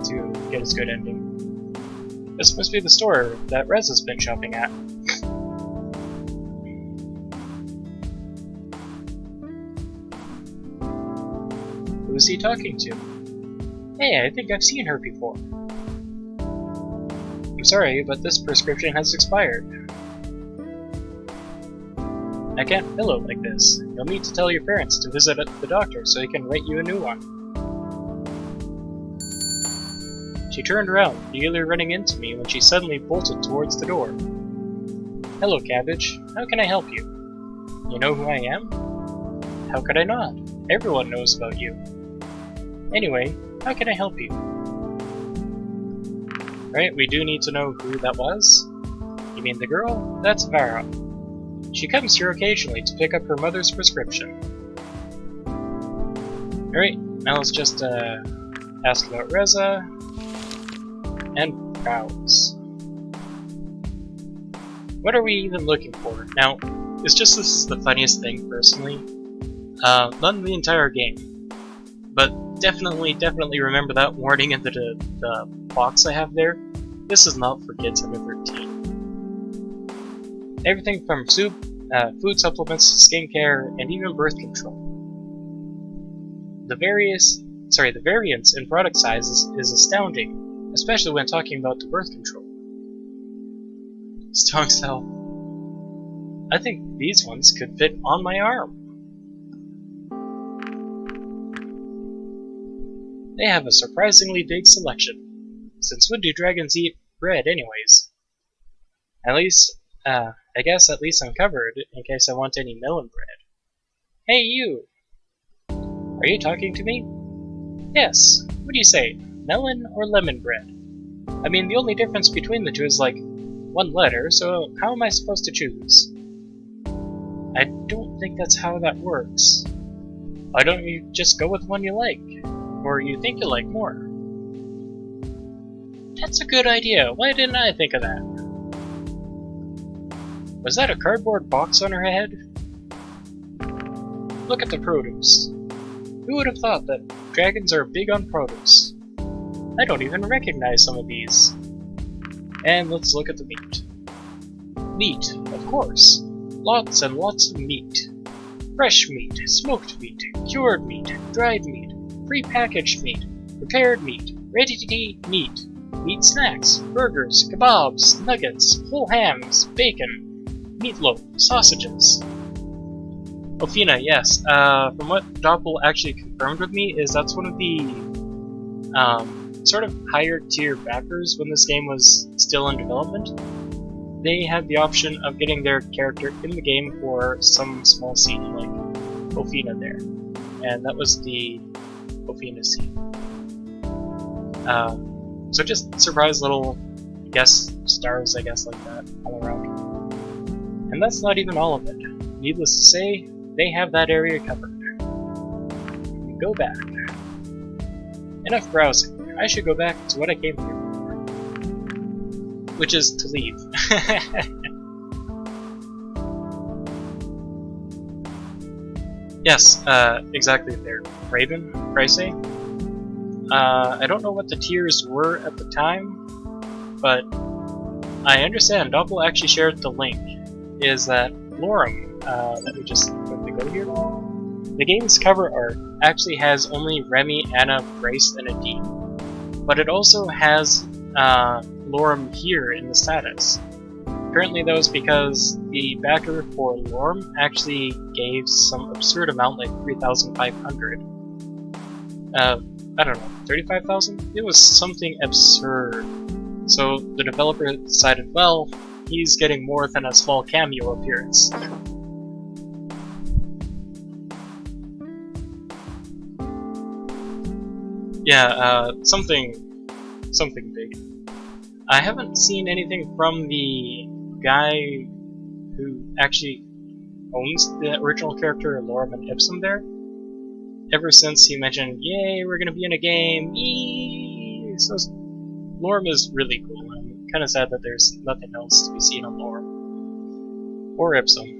to get his good ending. This must be the store that Rez has been shopping at. Who is he talking to? Hey, I think I've seen her before. I'm sorry, but this prescription has expired. I can't fill it like this. You'll need to tell your parents to visit the doctor so he can write you a new one. She turned around, nearly running into me when she suddenly bolted towards the door. Hello, Cabbage. How can I help you? You know who I am? How could I not? Everyone knows about you. Anyway, how can I help you? Right, we do need to know who that was. You mean the girl? That's Vara. She comes here occasionally to pick up her mother's prescription. Alright, now let's just ask about Reza and browse. What are we even looking for? Now, it's just this is the funniest thing personally. Not in the entire game, but definitely remember that warning in the box I have there. This is not for kids under 13. Everything from soup, food supplements, skincare, and even birth control. The variance in product sizes is astounding, especially when talking about the birth control. Strong cell. I think these ones could fit on my arm. They have a surprisingly big selection. Since when do dragons eat bread anyways? At least, I guess at least I'm covered in case I want any melon bread. Hey you! Are you talking to me? Yes. What do you say? Melon or lemon bread? I mean, the only difference between the two is like 1 letter, so how am I supposed to choose? I don't think that's how that works. Why don't you just go with one you like? Or you think you like more? That's a good idea. Why didn't I think of that? Was that a cardboard box on her head? Look at the produce. Who would have thought that dragons are big on produce? I don't even recognize some of these. And let's look at the meat. Meat, of course. Lots and lots of meat. Fresh meat, smoked meat, cured meat, dried meat, pre-packaged meat, prepared meat, ready-to-eat meat, meat snacks, burgers, kebabs, nuggets, whole hams, bacon, meatloaf, sausages. Ofina, yes. From what Doppel actually confirmed with me is that's one of the sort of higher tier backers when this game was still in development. They had the option of getting their character in the game for some small scene, like Ofina there. And that was the Ofina scene. So just surprise little guest stars, I guess, like that, all around. And that's not even all of it. Needless to say, they have that area covered. We go back. Enough browsing. I should go back to what I came here for. Which is to leave. Yes, exactly there. Raven, Pricey. I don't know what the tiers were at the time, but I understand Doppel actually shared the link. Is that Lorem, let me just quickly go here. The game's cover art actually has only Remy, Anna, Grace, and Adine, but it also has Lorem here in the status. Apparently that was because the backer for Lorem actually gave some absurd amount, like 3,500. I don't know, 35,000? It was something absurd. So the developer decided, well, he's getting more than a small cameo appearance. Yeah, something big. I haven't seen anything from the guy who actually owns the original character, Lorem and Ipsum there. Ever since he mentioned, yay, we're gonna be in a game, yee! So Lorem is really cool. I'm kind of sad that there's nothing else to be seen on Lorem. Or Ipsum.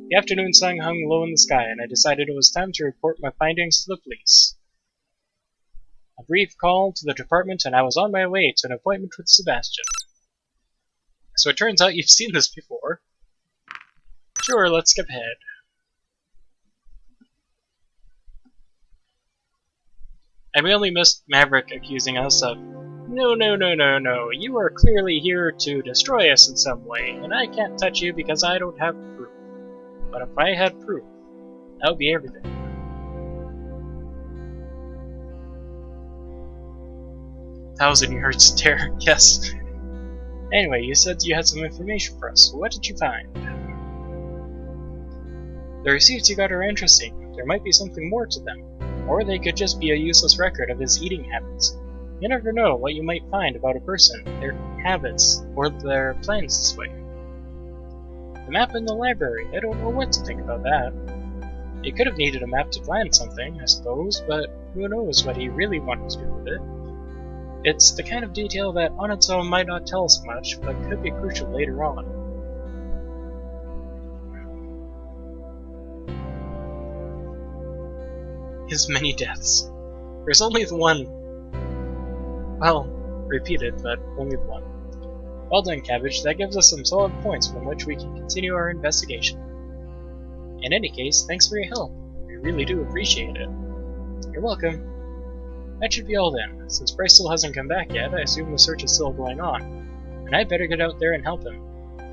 The afternoon sun hung low in the sky, and I decided it was time to report my findings to the police. A brief call to the department, and I was on my way to an appointment with Sebastian. So it turns out you've seen this before. Sure, let's skip ahead. And we only missed Maverick accusing us of, no, you are clearly here to destroy us in some way, and I can't touch you because I don't have proof. But if I had proof, that would be everything. 1,000-yard stare, yes. Anyway, you said you had some information for us. What did you find? The receipts you got are interesting. There might be something more to them. Or they could just be a useless record of his eating habits. You never know what you might find about a person, their habits, or their plans this way. The map in the library, I don't know what to think about that. He could have needed a map to plan something, I suppose, but who knows what he really wanted to do with it. It's the kind of detail that on its own might not tell us much, but could be crucial later on. His many deaths. There's only the one. Well, repeated, but only the one. Well done, Cabbage. That gives us some solid points from which we can continue our investigation. In any case, thanks for your help. We really do appreciate it. You're welcome. That should be all then. Since Bryce still hasn't come back yet, I assume the search is still going on. And I'd better get out there and help him.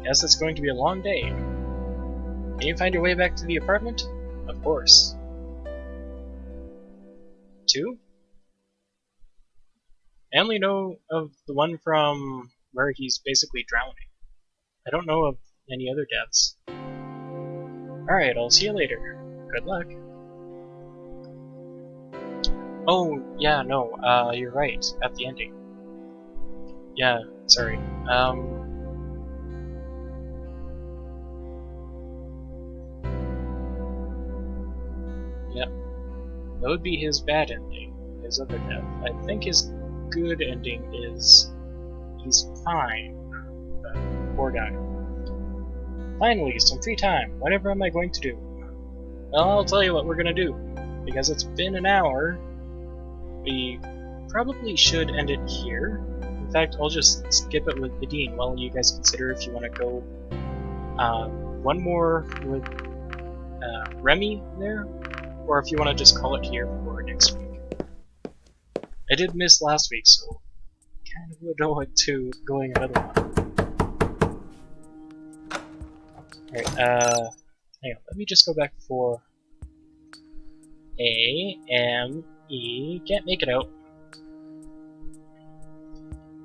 Guess it's going to be a long day. Can you find your way back to the apartment? Of course. 2? I only know of the one from where he's basically drowning. I don't know of any other deaths. Alright, I'll see you later. Good luck. Oh, yeah, no, you're right, at the ending. Yeah, sorry. Yeah. That would be his bad ending, his other death. I think his good ending is he's fine. Poor guy. Finally, some free time. Whatever am I going to do? Well, I'll tell you what we're gonna do. Because it's been an hour, we probably should end it here. In fact, I'll just skip it with Nadine while you guys consider if you want to go one more with Remy there, or if you want to just call it here for next week. I did miss last week, so kind of would owe it to going another one. Alright, hang on, let me just go back for A-M-E, can't make it out.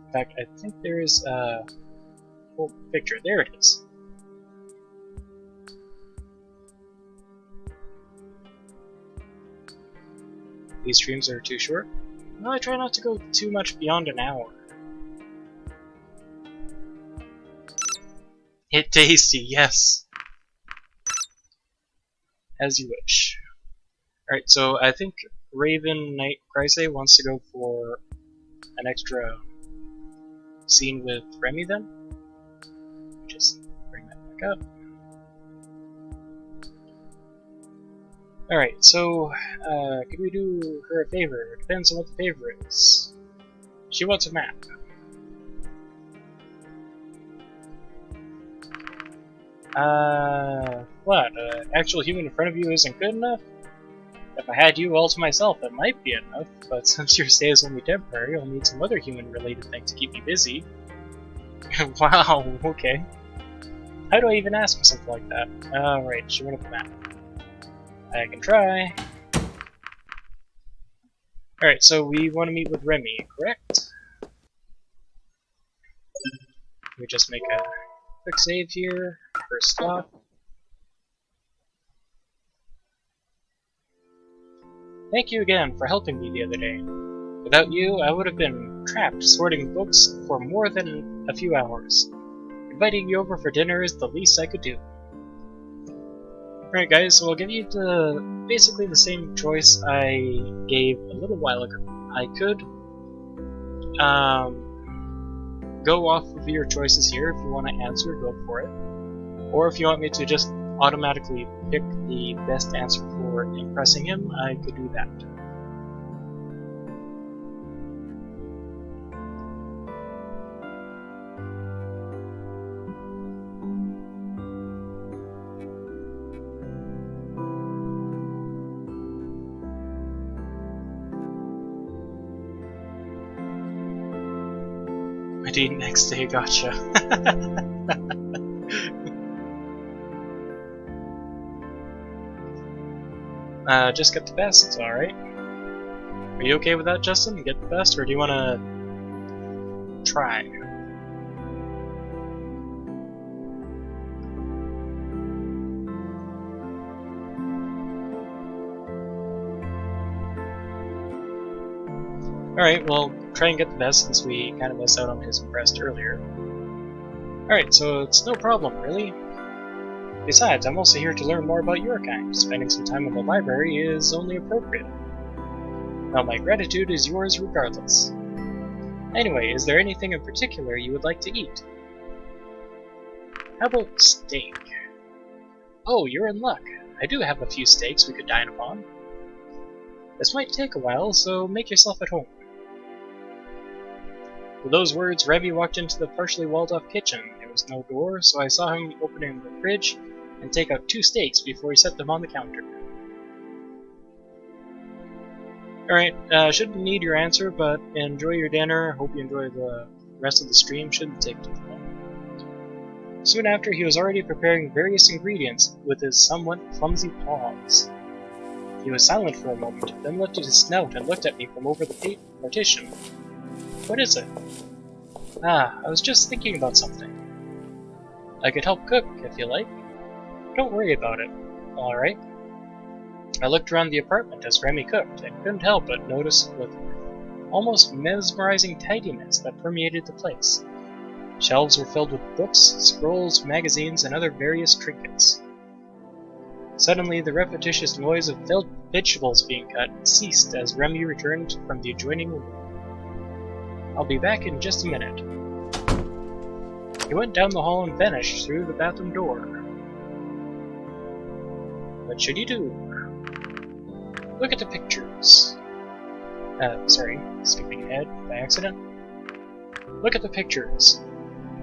In fact, I think there is a whole picture, there it is. These streams are too short? Well, I try not to go too much beyond an hour. Hit tasty, yes! As you wish. Alright, so I think Raven Knight Chryse wants to go for an extra scene with Remy then. Just bring that back up. Alright, so could we do her a favor? It depends on what the favor is. She wants a map. What? Actual human in front of you isn't good enough? If I had you all to myself, that might be enough, but since your stay is only temporary, I'll need some other human-related thing to keep me busy. Wow, okay. How do I even ask for something like that? Right, she wanted the map. I can try. Alright, so we want to meet with Remy, correct? Let me just make a quick save here. First stop. Thank you again for helping me the other day. Without you, I would have been trapped sorting books for more than a few hours. Inviting you over for dinner is the least I could do. Alright guys, so I'll give you basically the same choice I gave a little while ago. I could go off of your choices here. If you want to answer, go for it. Or if you want me to just automatically pick the best answer for impressing him, I could do that. My date next day, gotcha. Just get the best, alright? Are you okay with that, Justin? Get the best, or do you want to try? Alright, well, try and get the best since we kind of missed out on his impressed earlier. Alright, so it's no problem, really. Besides, I'm also here to learn more about your kind. Spending some time in the library is only appropriate. Now, my gratitude is yours regardless. Anyway, is there anything in particular you would like to eat? How about steak? Oh, you're in luck. I do have a few steaks we could dine upon. This might take a while, so make yourself at home. With those words, Remy walked into the partially walled-off kitchen. There was no door, so I saw him opening the fridge and take out 2 steaks before he set them on the counter. Alright, shouldn't need your answer, but enjoy your dinner. Hope you enjoy the rest of the stream. Shouldn't take too long. Soon after, he was already preparing various ingredients with his somewhat clumsy paws. He was silent for a moment, then lifted his snout and looked at me from over the partition. What is it? Ah, I was just thinking about something. I could help cook, if you like. Don't worry about it. Alright. I looked around the apartment as Remy cooked, and couldn't help but notice with almost mesmerizing tidiness that permeated the place. Shelves were filled with books, scrolls, magazines, and other various trinkets. Suddenly, the repetitious noise of vegetables being cut ceased as Remy returned from the adjoining room. I'll be back in just a minute. He went down the hall and vanished through the bathroom door. What should you do? Look at the pictures. Sorry, skipping ahead by accident. Look at the pictures.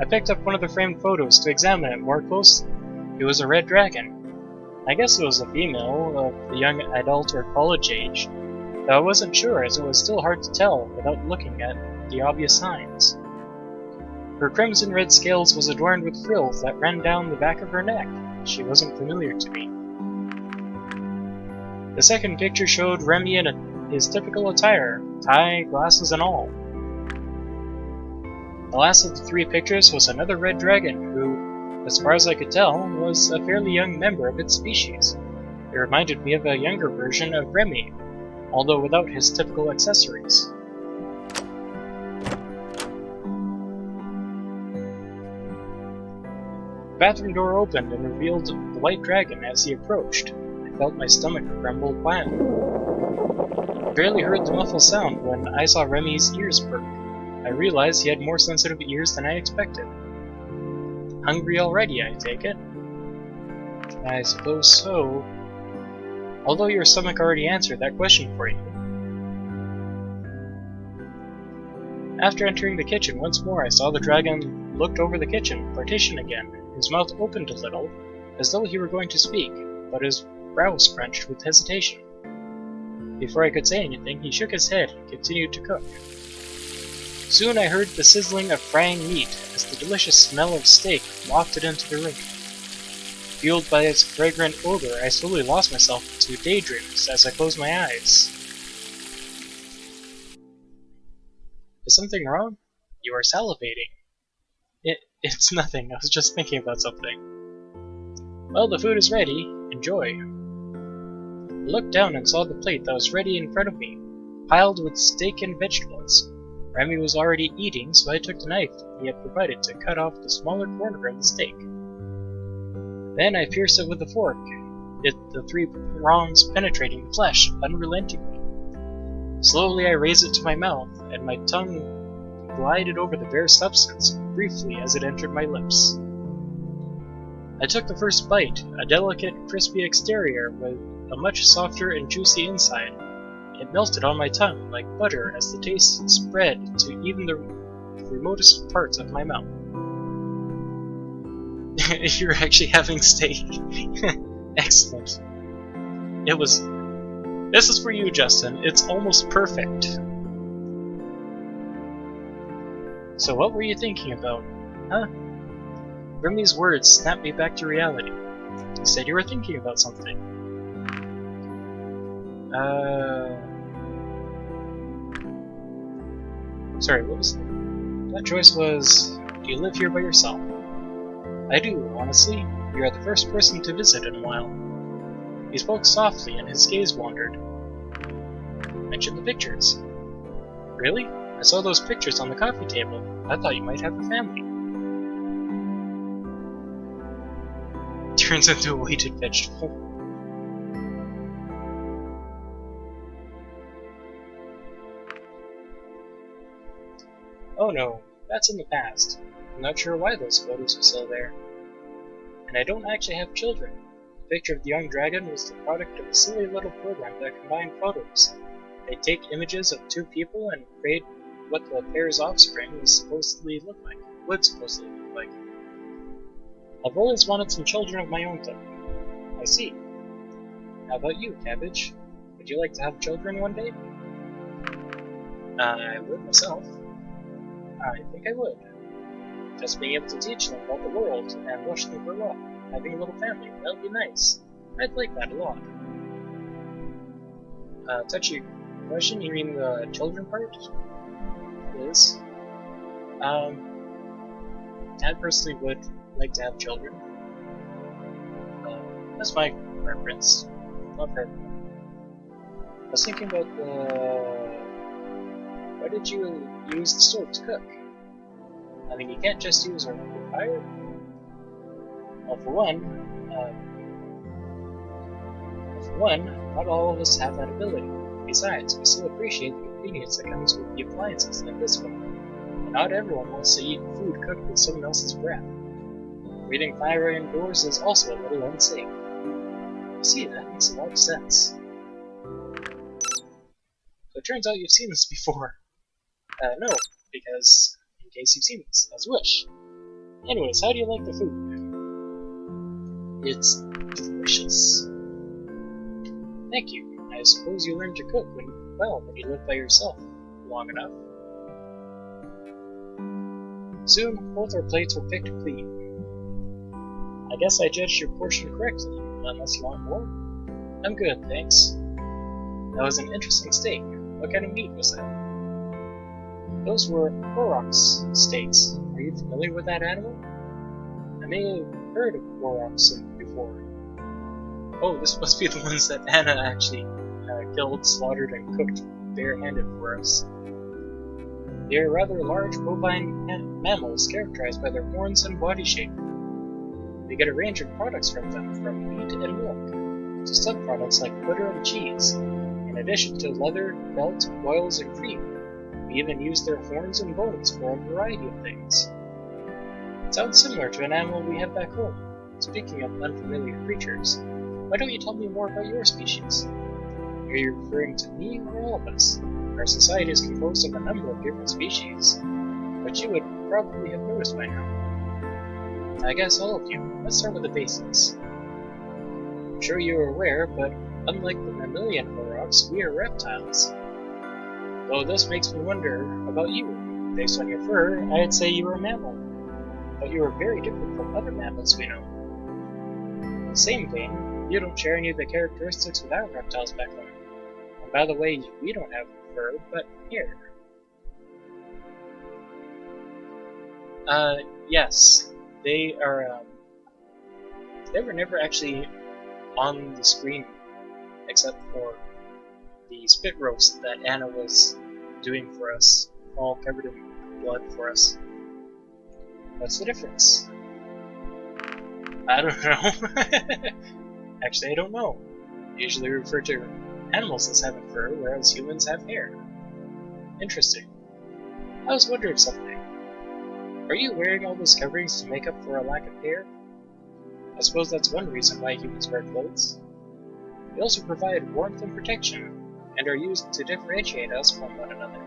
I picked up one of the framed photos to examine it more closely. It was a red dragon. I guess it was a female of the young adult or college age, though I wasn't sure as it was still hard to tell without looking at the obvious signs. Her crimson red scales was adorned with frills that ran down the back of her neck. She wasn't familiar to me. The second picture showed Remy in his typical attire, tie, glasses, and all. The last of the 3 pictures was another red dragon who, as far as I could tell, was a fairly young member of its species. It reminded me of a younger version of Remy, although without his typical accessories. The bathroom door opened and revealed the white dragon as he approached. I felt my stomach rumble violently. I barely heard the muffled sound when I saw Remy's ears perk. I realized he had more sensitive ears than I expected. Hungry already, I take it? I suppose so. Although your stomach already answered that question for you. After entering the kitchen once more, I saw the dragon looked over the kitchen partition again. His mouth opened a little, as though he were going to speak, but his brows scrunched with hesitation. Before I could say anything, he shook his head and continued to cook. Soon I heard the sizzling of frying meat as the delicious smell of steak wafted into the room. Fueled by its fragrant odor, I slowly lost myself into daydreams as I closed my eyes. Is something wrong? You are salivating. It's nothing, I was just thinking about something. Well, the food is ready. Enjoy. I looked down and saw the plate that was ready in front of me, piled with steak and vegetables. Remy was already eating, so I took the knife he had provided to cut off the smaller corner of the steak. Then I pierced it with a fork, the 3 prongs penetrating the flesh unrelentingly. Slowly I raised it to my mouth, and my tongue glided over the bare substance briefly as it entered my lips. I took the first bite, a delicate, crispy exterior with a much softer and juicy inside. It melted on my tongue like butter as the taste spread to even the remotest parts of my mouth. You're actually having steak. Excellent. This is for you, Justin. It's almost perfect. So what were you thinking about? Huh? Grimly's words snapped me back to reality. You said you were thinking about something. Sorry, what was that? That choice was, do you live here by yourself? I do, honestly. You are the first person to visit in a while. He spoke softly and his gaze wandered. Mention the pictures. Really? I saw those pictures on the coffee table. I thought you might have a family. Turns into a weighted vegetable. Oh no, that's in the past. I'm not sure why those photos are still there. And I don't actually have children. The picture of the young dragon was the product of a silly little program that combined photos. They'd take images of two people and create what the pair's offspring would supposedly look like. I've always wanted some children of my own though. I see. How about you, Cabbage? Would you like to have children one day? I would myself. I think I would. Just being able to teach them about the world and watch them grow up, having a little family, that would be nice. I'd like that a lot. Touchy question, you mean the children part? Is. I personally would like to have children. That's my preference. Not for everyone. I was thinking about why did you use the stove to cook? I mean, you can't just use a fire. Well, for one, not all of us have that ability. Besides, we still appreciate the convenience that comes with the appliances like this one. And not everyone wants to eat food cooked with someone else's breath. Breathing fire indoors is also a little unsafe. You see, that makes a lot of sense. So it turns out you've seen this before. No, because in case you've seen this, as a wish. Anyways, how do you like the food? It's delicious. Thank you. I suppose you learned to cook when you lived by yourself long enough. Soon, both our plates were picked clean. I guess I judged your portion correctly, unless you want more? I'm good, thanks. That was an interesting steak. What kind of meat was that? Those were aurochs steaks. Are you familiar with that animal? I may have heard of aurochs before. Oh, this must be the ones that Anna actually killed, slaughtered, and cooked bare-handed for us. They are rather large bovine mammals characterized by their horns and body shape. We get a range of products from them, from meat and milk to sub-products like butter and cheese, in addition to leather, felt, oils, and cream. We even use their horns and bones for a variety of things. It sounds similar to an animal we have back home. Speaking of unfamiliar creatures, why don't you tell me more about your species? Are you referring to me or all of us? Our society is composed of a number of different species, but you would probably have noticed by now. I guess all of you. Let's start with the basics. I'm sure you are aware, but unlike the mammalian aurochs, we are reptiles. Though this makes me wonder about you. Based on your fur, I'd say you are a mammal. But you are very different from other mammals we know. In the same vein, you don't share any of the characteristics with our reptiles back home. And by the way, we don't have fur, but hair. Yes. They were never actually on the screen except for the spit roast that Anna was doing for us, all covered in blood for us. What's the difference? I don't know. Actually, I don't know. Usually we refer to animals as having fur, whereas humans have hair. Interesting. I was wondering something. Are you wearing all those coverings to make up for a lack of hair? I suppose that's one reason why humans wear clothes. They also provide warmth and protection, and are used to differentiate us from one another.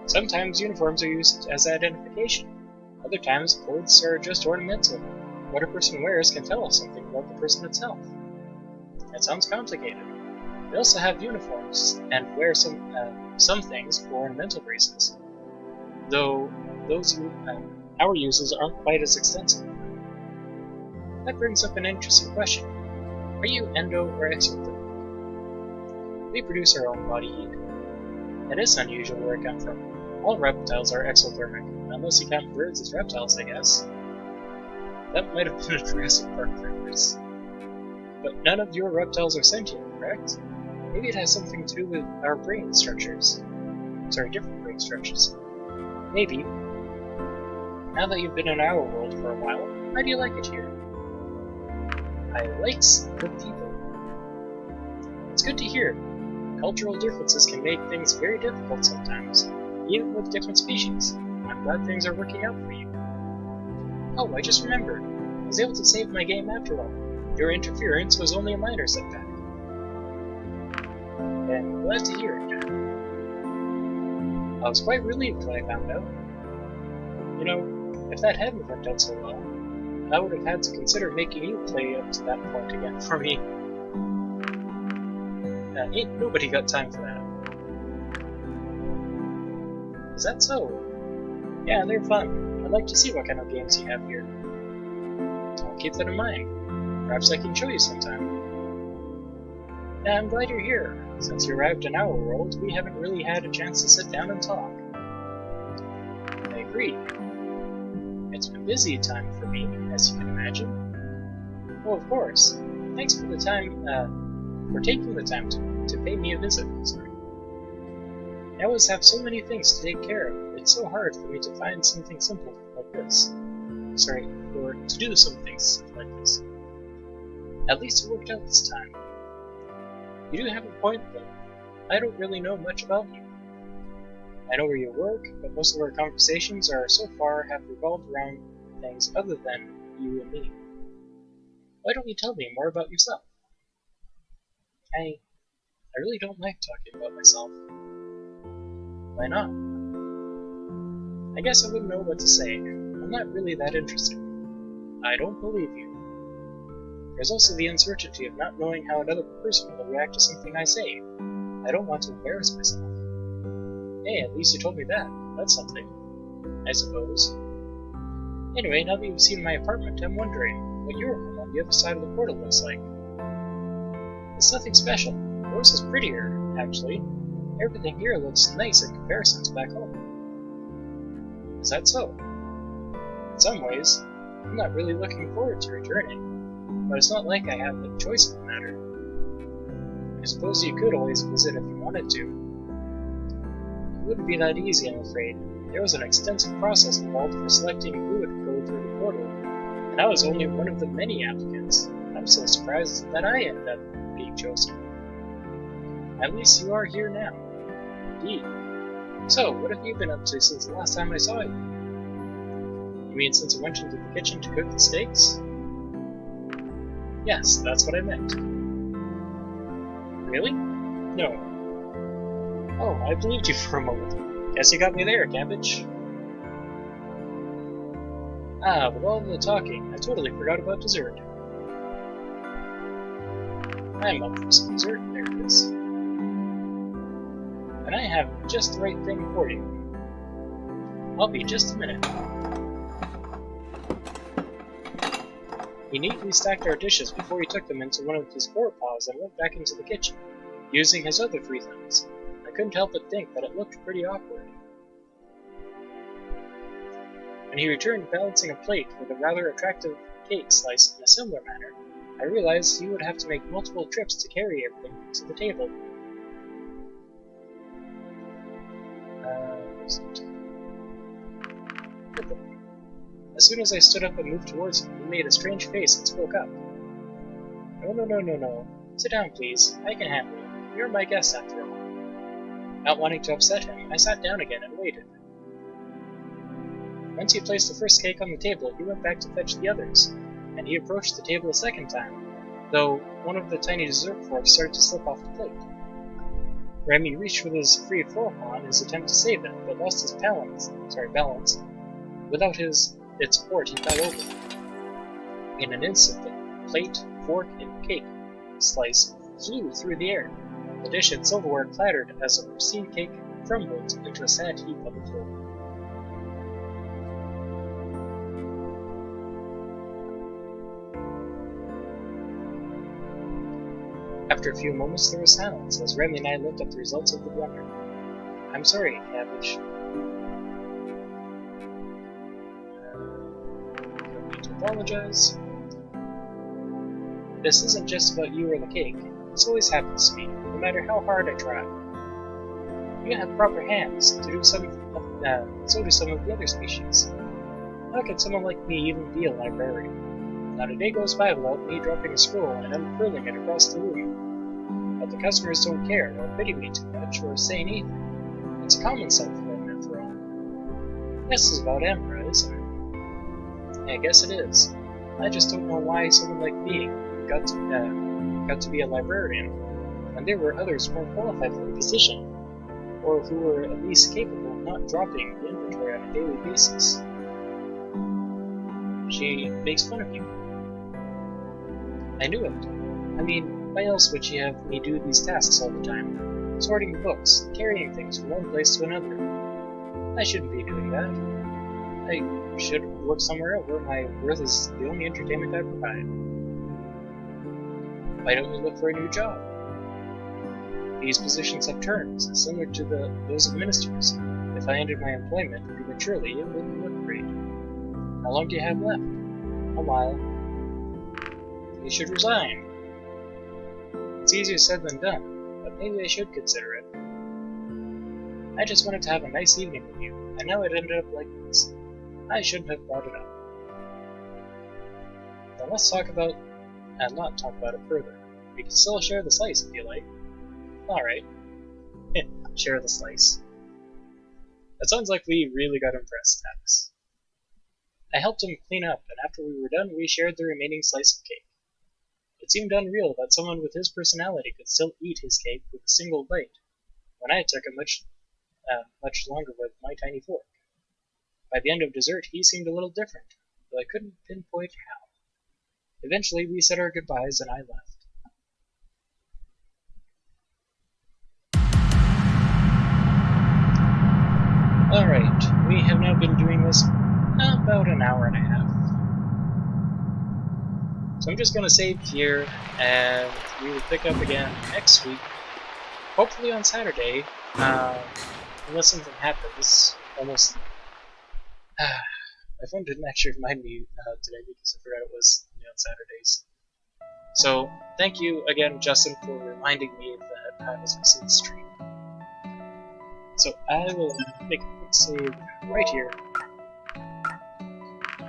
Sometimes uniforms are used as identification. Other times, clothes are just ornamental. What a person wears can tell us something about the person itself. It sounds complicated. We also have uniforms and wear some things for ornamental reasons, though our uses aren't quite as extensive. That brings up an interesting question. Are you endo or exothermic? We produce our own body heat. It is unusual where it comes from. All reptiles are exothermic, unless you count birds as reptiles, I guess. That might have been a Jurassic Park reference. But none of your reptiles are sentient, correct? Maybe it has something to do with our brain structures. Sorry, different brain structures. Maybe. Now that you've been in our world for a while, how do you like it here? I like good people. It's good to hear. Cultural differences can make things very difficult sometimes, even with different species. I'm glad things are working out for you. Oh, I just remembered. I was able to save my game after all. Your interference was only a minor setback. I'm glad to hear it, Dad. I was quite relieved when I found out. You know, if that hadn't worked out so well, I would have had to consider making you play up to that point again for me. Ain't nobody got time for that. Is that so? Yeah, they're fun. I'd like to see what kind of games you have here. I'll keep that in mind. Perhaps I can show you sometime. Yeah, I'm glad you're here. Since you arrived in our world, we haven't really had a chance to sit down and talk. I agree. It's been a busy time for me, as you can imagine. Oh, of course. Thanks for the time, for taking the time to pay me a visit. Sorry. I always have so many things to take care of. It's so hard for me to find something simple like this. Sorry, or to do some things like this. At least it worked out this time. You do have a point, though. I don't really know much about you. I know where you work, but most of our conversations so far have revolved around things other than you and me. Why don't you tell me more about yourself? I really don't like talking about myself. Why not? I guess I wouldn't know what to say. I'm not really that interested. I don't believe you. There's also the uncertainty of not knowing how another person will react to something I say. I don't want to embarrass myself. Hey, at least you told me that. That's something, I suppose. Anyway, now that you've seen my apartment, I'm wondering what your home on the other side of the portal looks like. It's nothing special. Yours is prettier, actually. Everything here looks nice in comparison to back home. Is that so? In some ways, I'm not really looking forward to returning, but it's not like I have a choice in the matter. I suppose you could always visit if you wanted to. It wouldn't be that easy, I'm afraid. There was an extensive process involved for selecting who would go through the portal, and I was only one of the many applicants. I'm so surprised that I ended up being chosen. At least you are here now. Indeed. So, what have you been up to since the last time I saw you? You mean since I went into the kitchen to cook the steaks? Yes, that's what I meant. Really? No. Oh, I believed you for a moment. Guess you got me there, Cabbage. Ah, with all the talking, I totally forgot about dessert. I'm up for some dessert, there it is. And I have just the right thing for you. I'll be just a minute. He neatly stacked our dishes before he took them into one of his forepaws and went back into the kitchen, using his other 3 thumbs. I couldn't help but think that it looked pretty awkward. When he returned balancing a plate with a rather attractive cake sliced in a similar manner, I realized he would have to make multiple trips to carry everything to the table. As soon as I stood up and moved towards him, he made a strange face and spoke up. No. Sit down, please. I can handle it. You're my guest, after all. Not wanting to upset him, I sat down again and waited. Once he placed the first cake on the table, he went back to fetch the others, and he approached the table a second time, though one of the tiny dessert forks started to slip off the plate. Remy reached for his free fork in his attempt to save it, but lost his balance. Without its support, he fell over. In an instant, the plate, fork, and cake slice flew through the air. The dish and silverware clattered as the pristine cake crumbled into a sad heap on the floor. After a few moments, there was silence as Remy and I looked at the results of the blunder. I'm sorry, Cabbage. Don't need to apologize. This isn't just about you or the cake. This always happens to me, no matter how hard I try. You have proper hands to do some, so do some of the other species. How can someone like me even be a librarian? Not a day goes by without me dropping a scroll and unfurling it across the room. But the customers don't care, or pity me too much, or say anything. It's a common sight for them, after all. This is about Emperor, isn't it? I guess it is. I just don't know why someone like me got to be a librarian, when there were others more qualified for the position, or who were at least capable of not dropping the inventory on a daily basis. She makes fun of you. I knew it. I mean, why else would she have me do these tasks all the time? Sorting books, carrying things from one place to another. I shouldn't be doing that. I should work somewhere else where my worth is the only entertainment I provide. Why don't we look for a new job? These positions have terms, similar to those of ministers. If I ended my employment prematurely, it wouldn't look great. How long do you have left? A while. You should resign. It's easier said than done, but maybe I should consider it. I just wanted to have a nice evening with you, and now it ended up like this. I shouldn't have brought it up. Then let's talk about, and not talk about it further. We can still share the slice if you like. Alright. Share the slice. That sounds like we really got impressed, Max. I helped him clean up, and after we were done, we shared the remaining slice of cake. It seemed unreal that someone with his personality could still eat his cake with a single bite, when I took it much longer with my tiny fork. By the end of dessert, he seemed a little different, though I couldn't pinpoint how. Eventually, we said our goodbyes, and I left. Alright, we have now been doing this about an hour and a half. So I'm just going to save here, and we will pick up again next week, hopefully on Saturday, unless something happens. Almost. My phone didn't actually remind me today because I forgot it was on Saturdays. So, thank you again, Justin, for reminding me that I was missing the stream. So, I will make a quick save right here.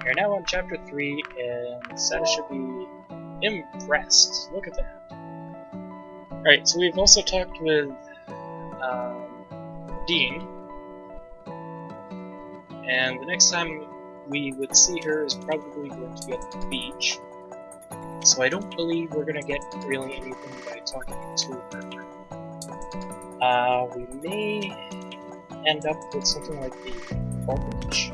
We are now on chapter 3, and Sada should be impressed. Look at that. Alright, so we've also talked with Dean, and the next time we would see her is probably going to be at the beach. So I don't believe we're going to get really anything by talking to her. We may end up with something like the orphanage.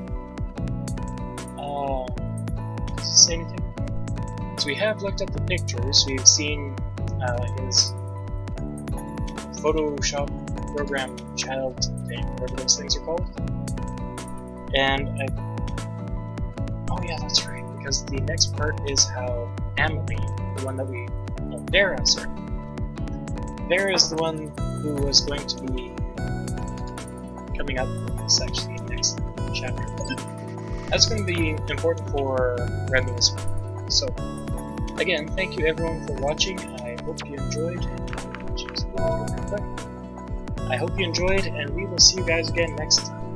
Does it say anything? So we have looked at the pictures. We've seen his Photoshop program child thing, whatever those things are called. And oh yeah, that's right, because the next part is how Emily, the one that Vera, sorry. Vera is the one who was going to be coming up in this actually next chapter. That's going to be important for Remy as well. So, again, thank you everyone for watching. I hope you enjoyed. I hope you enjoyed, and we will see you guys again next time.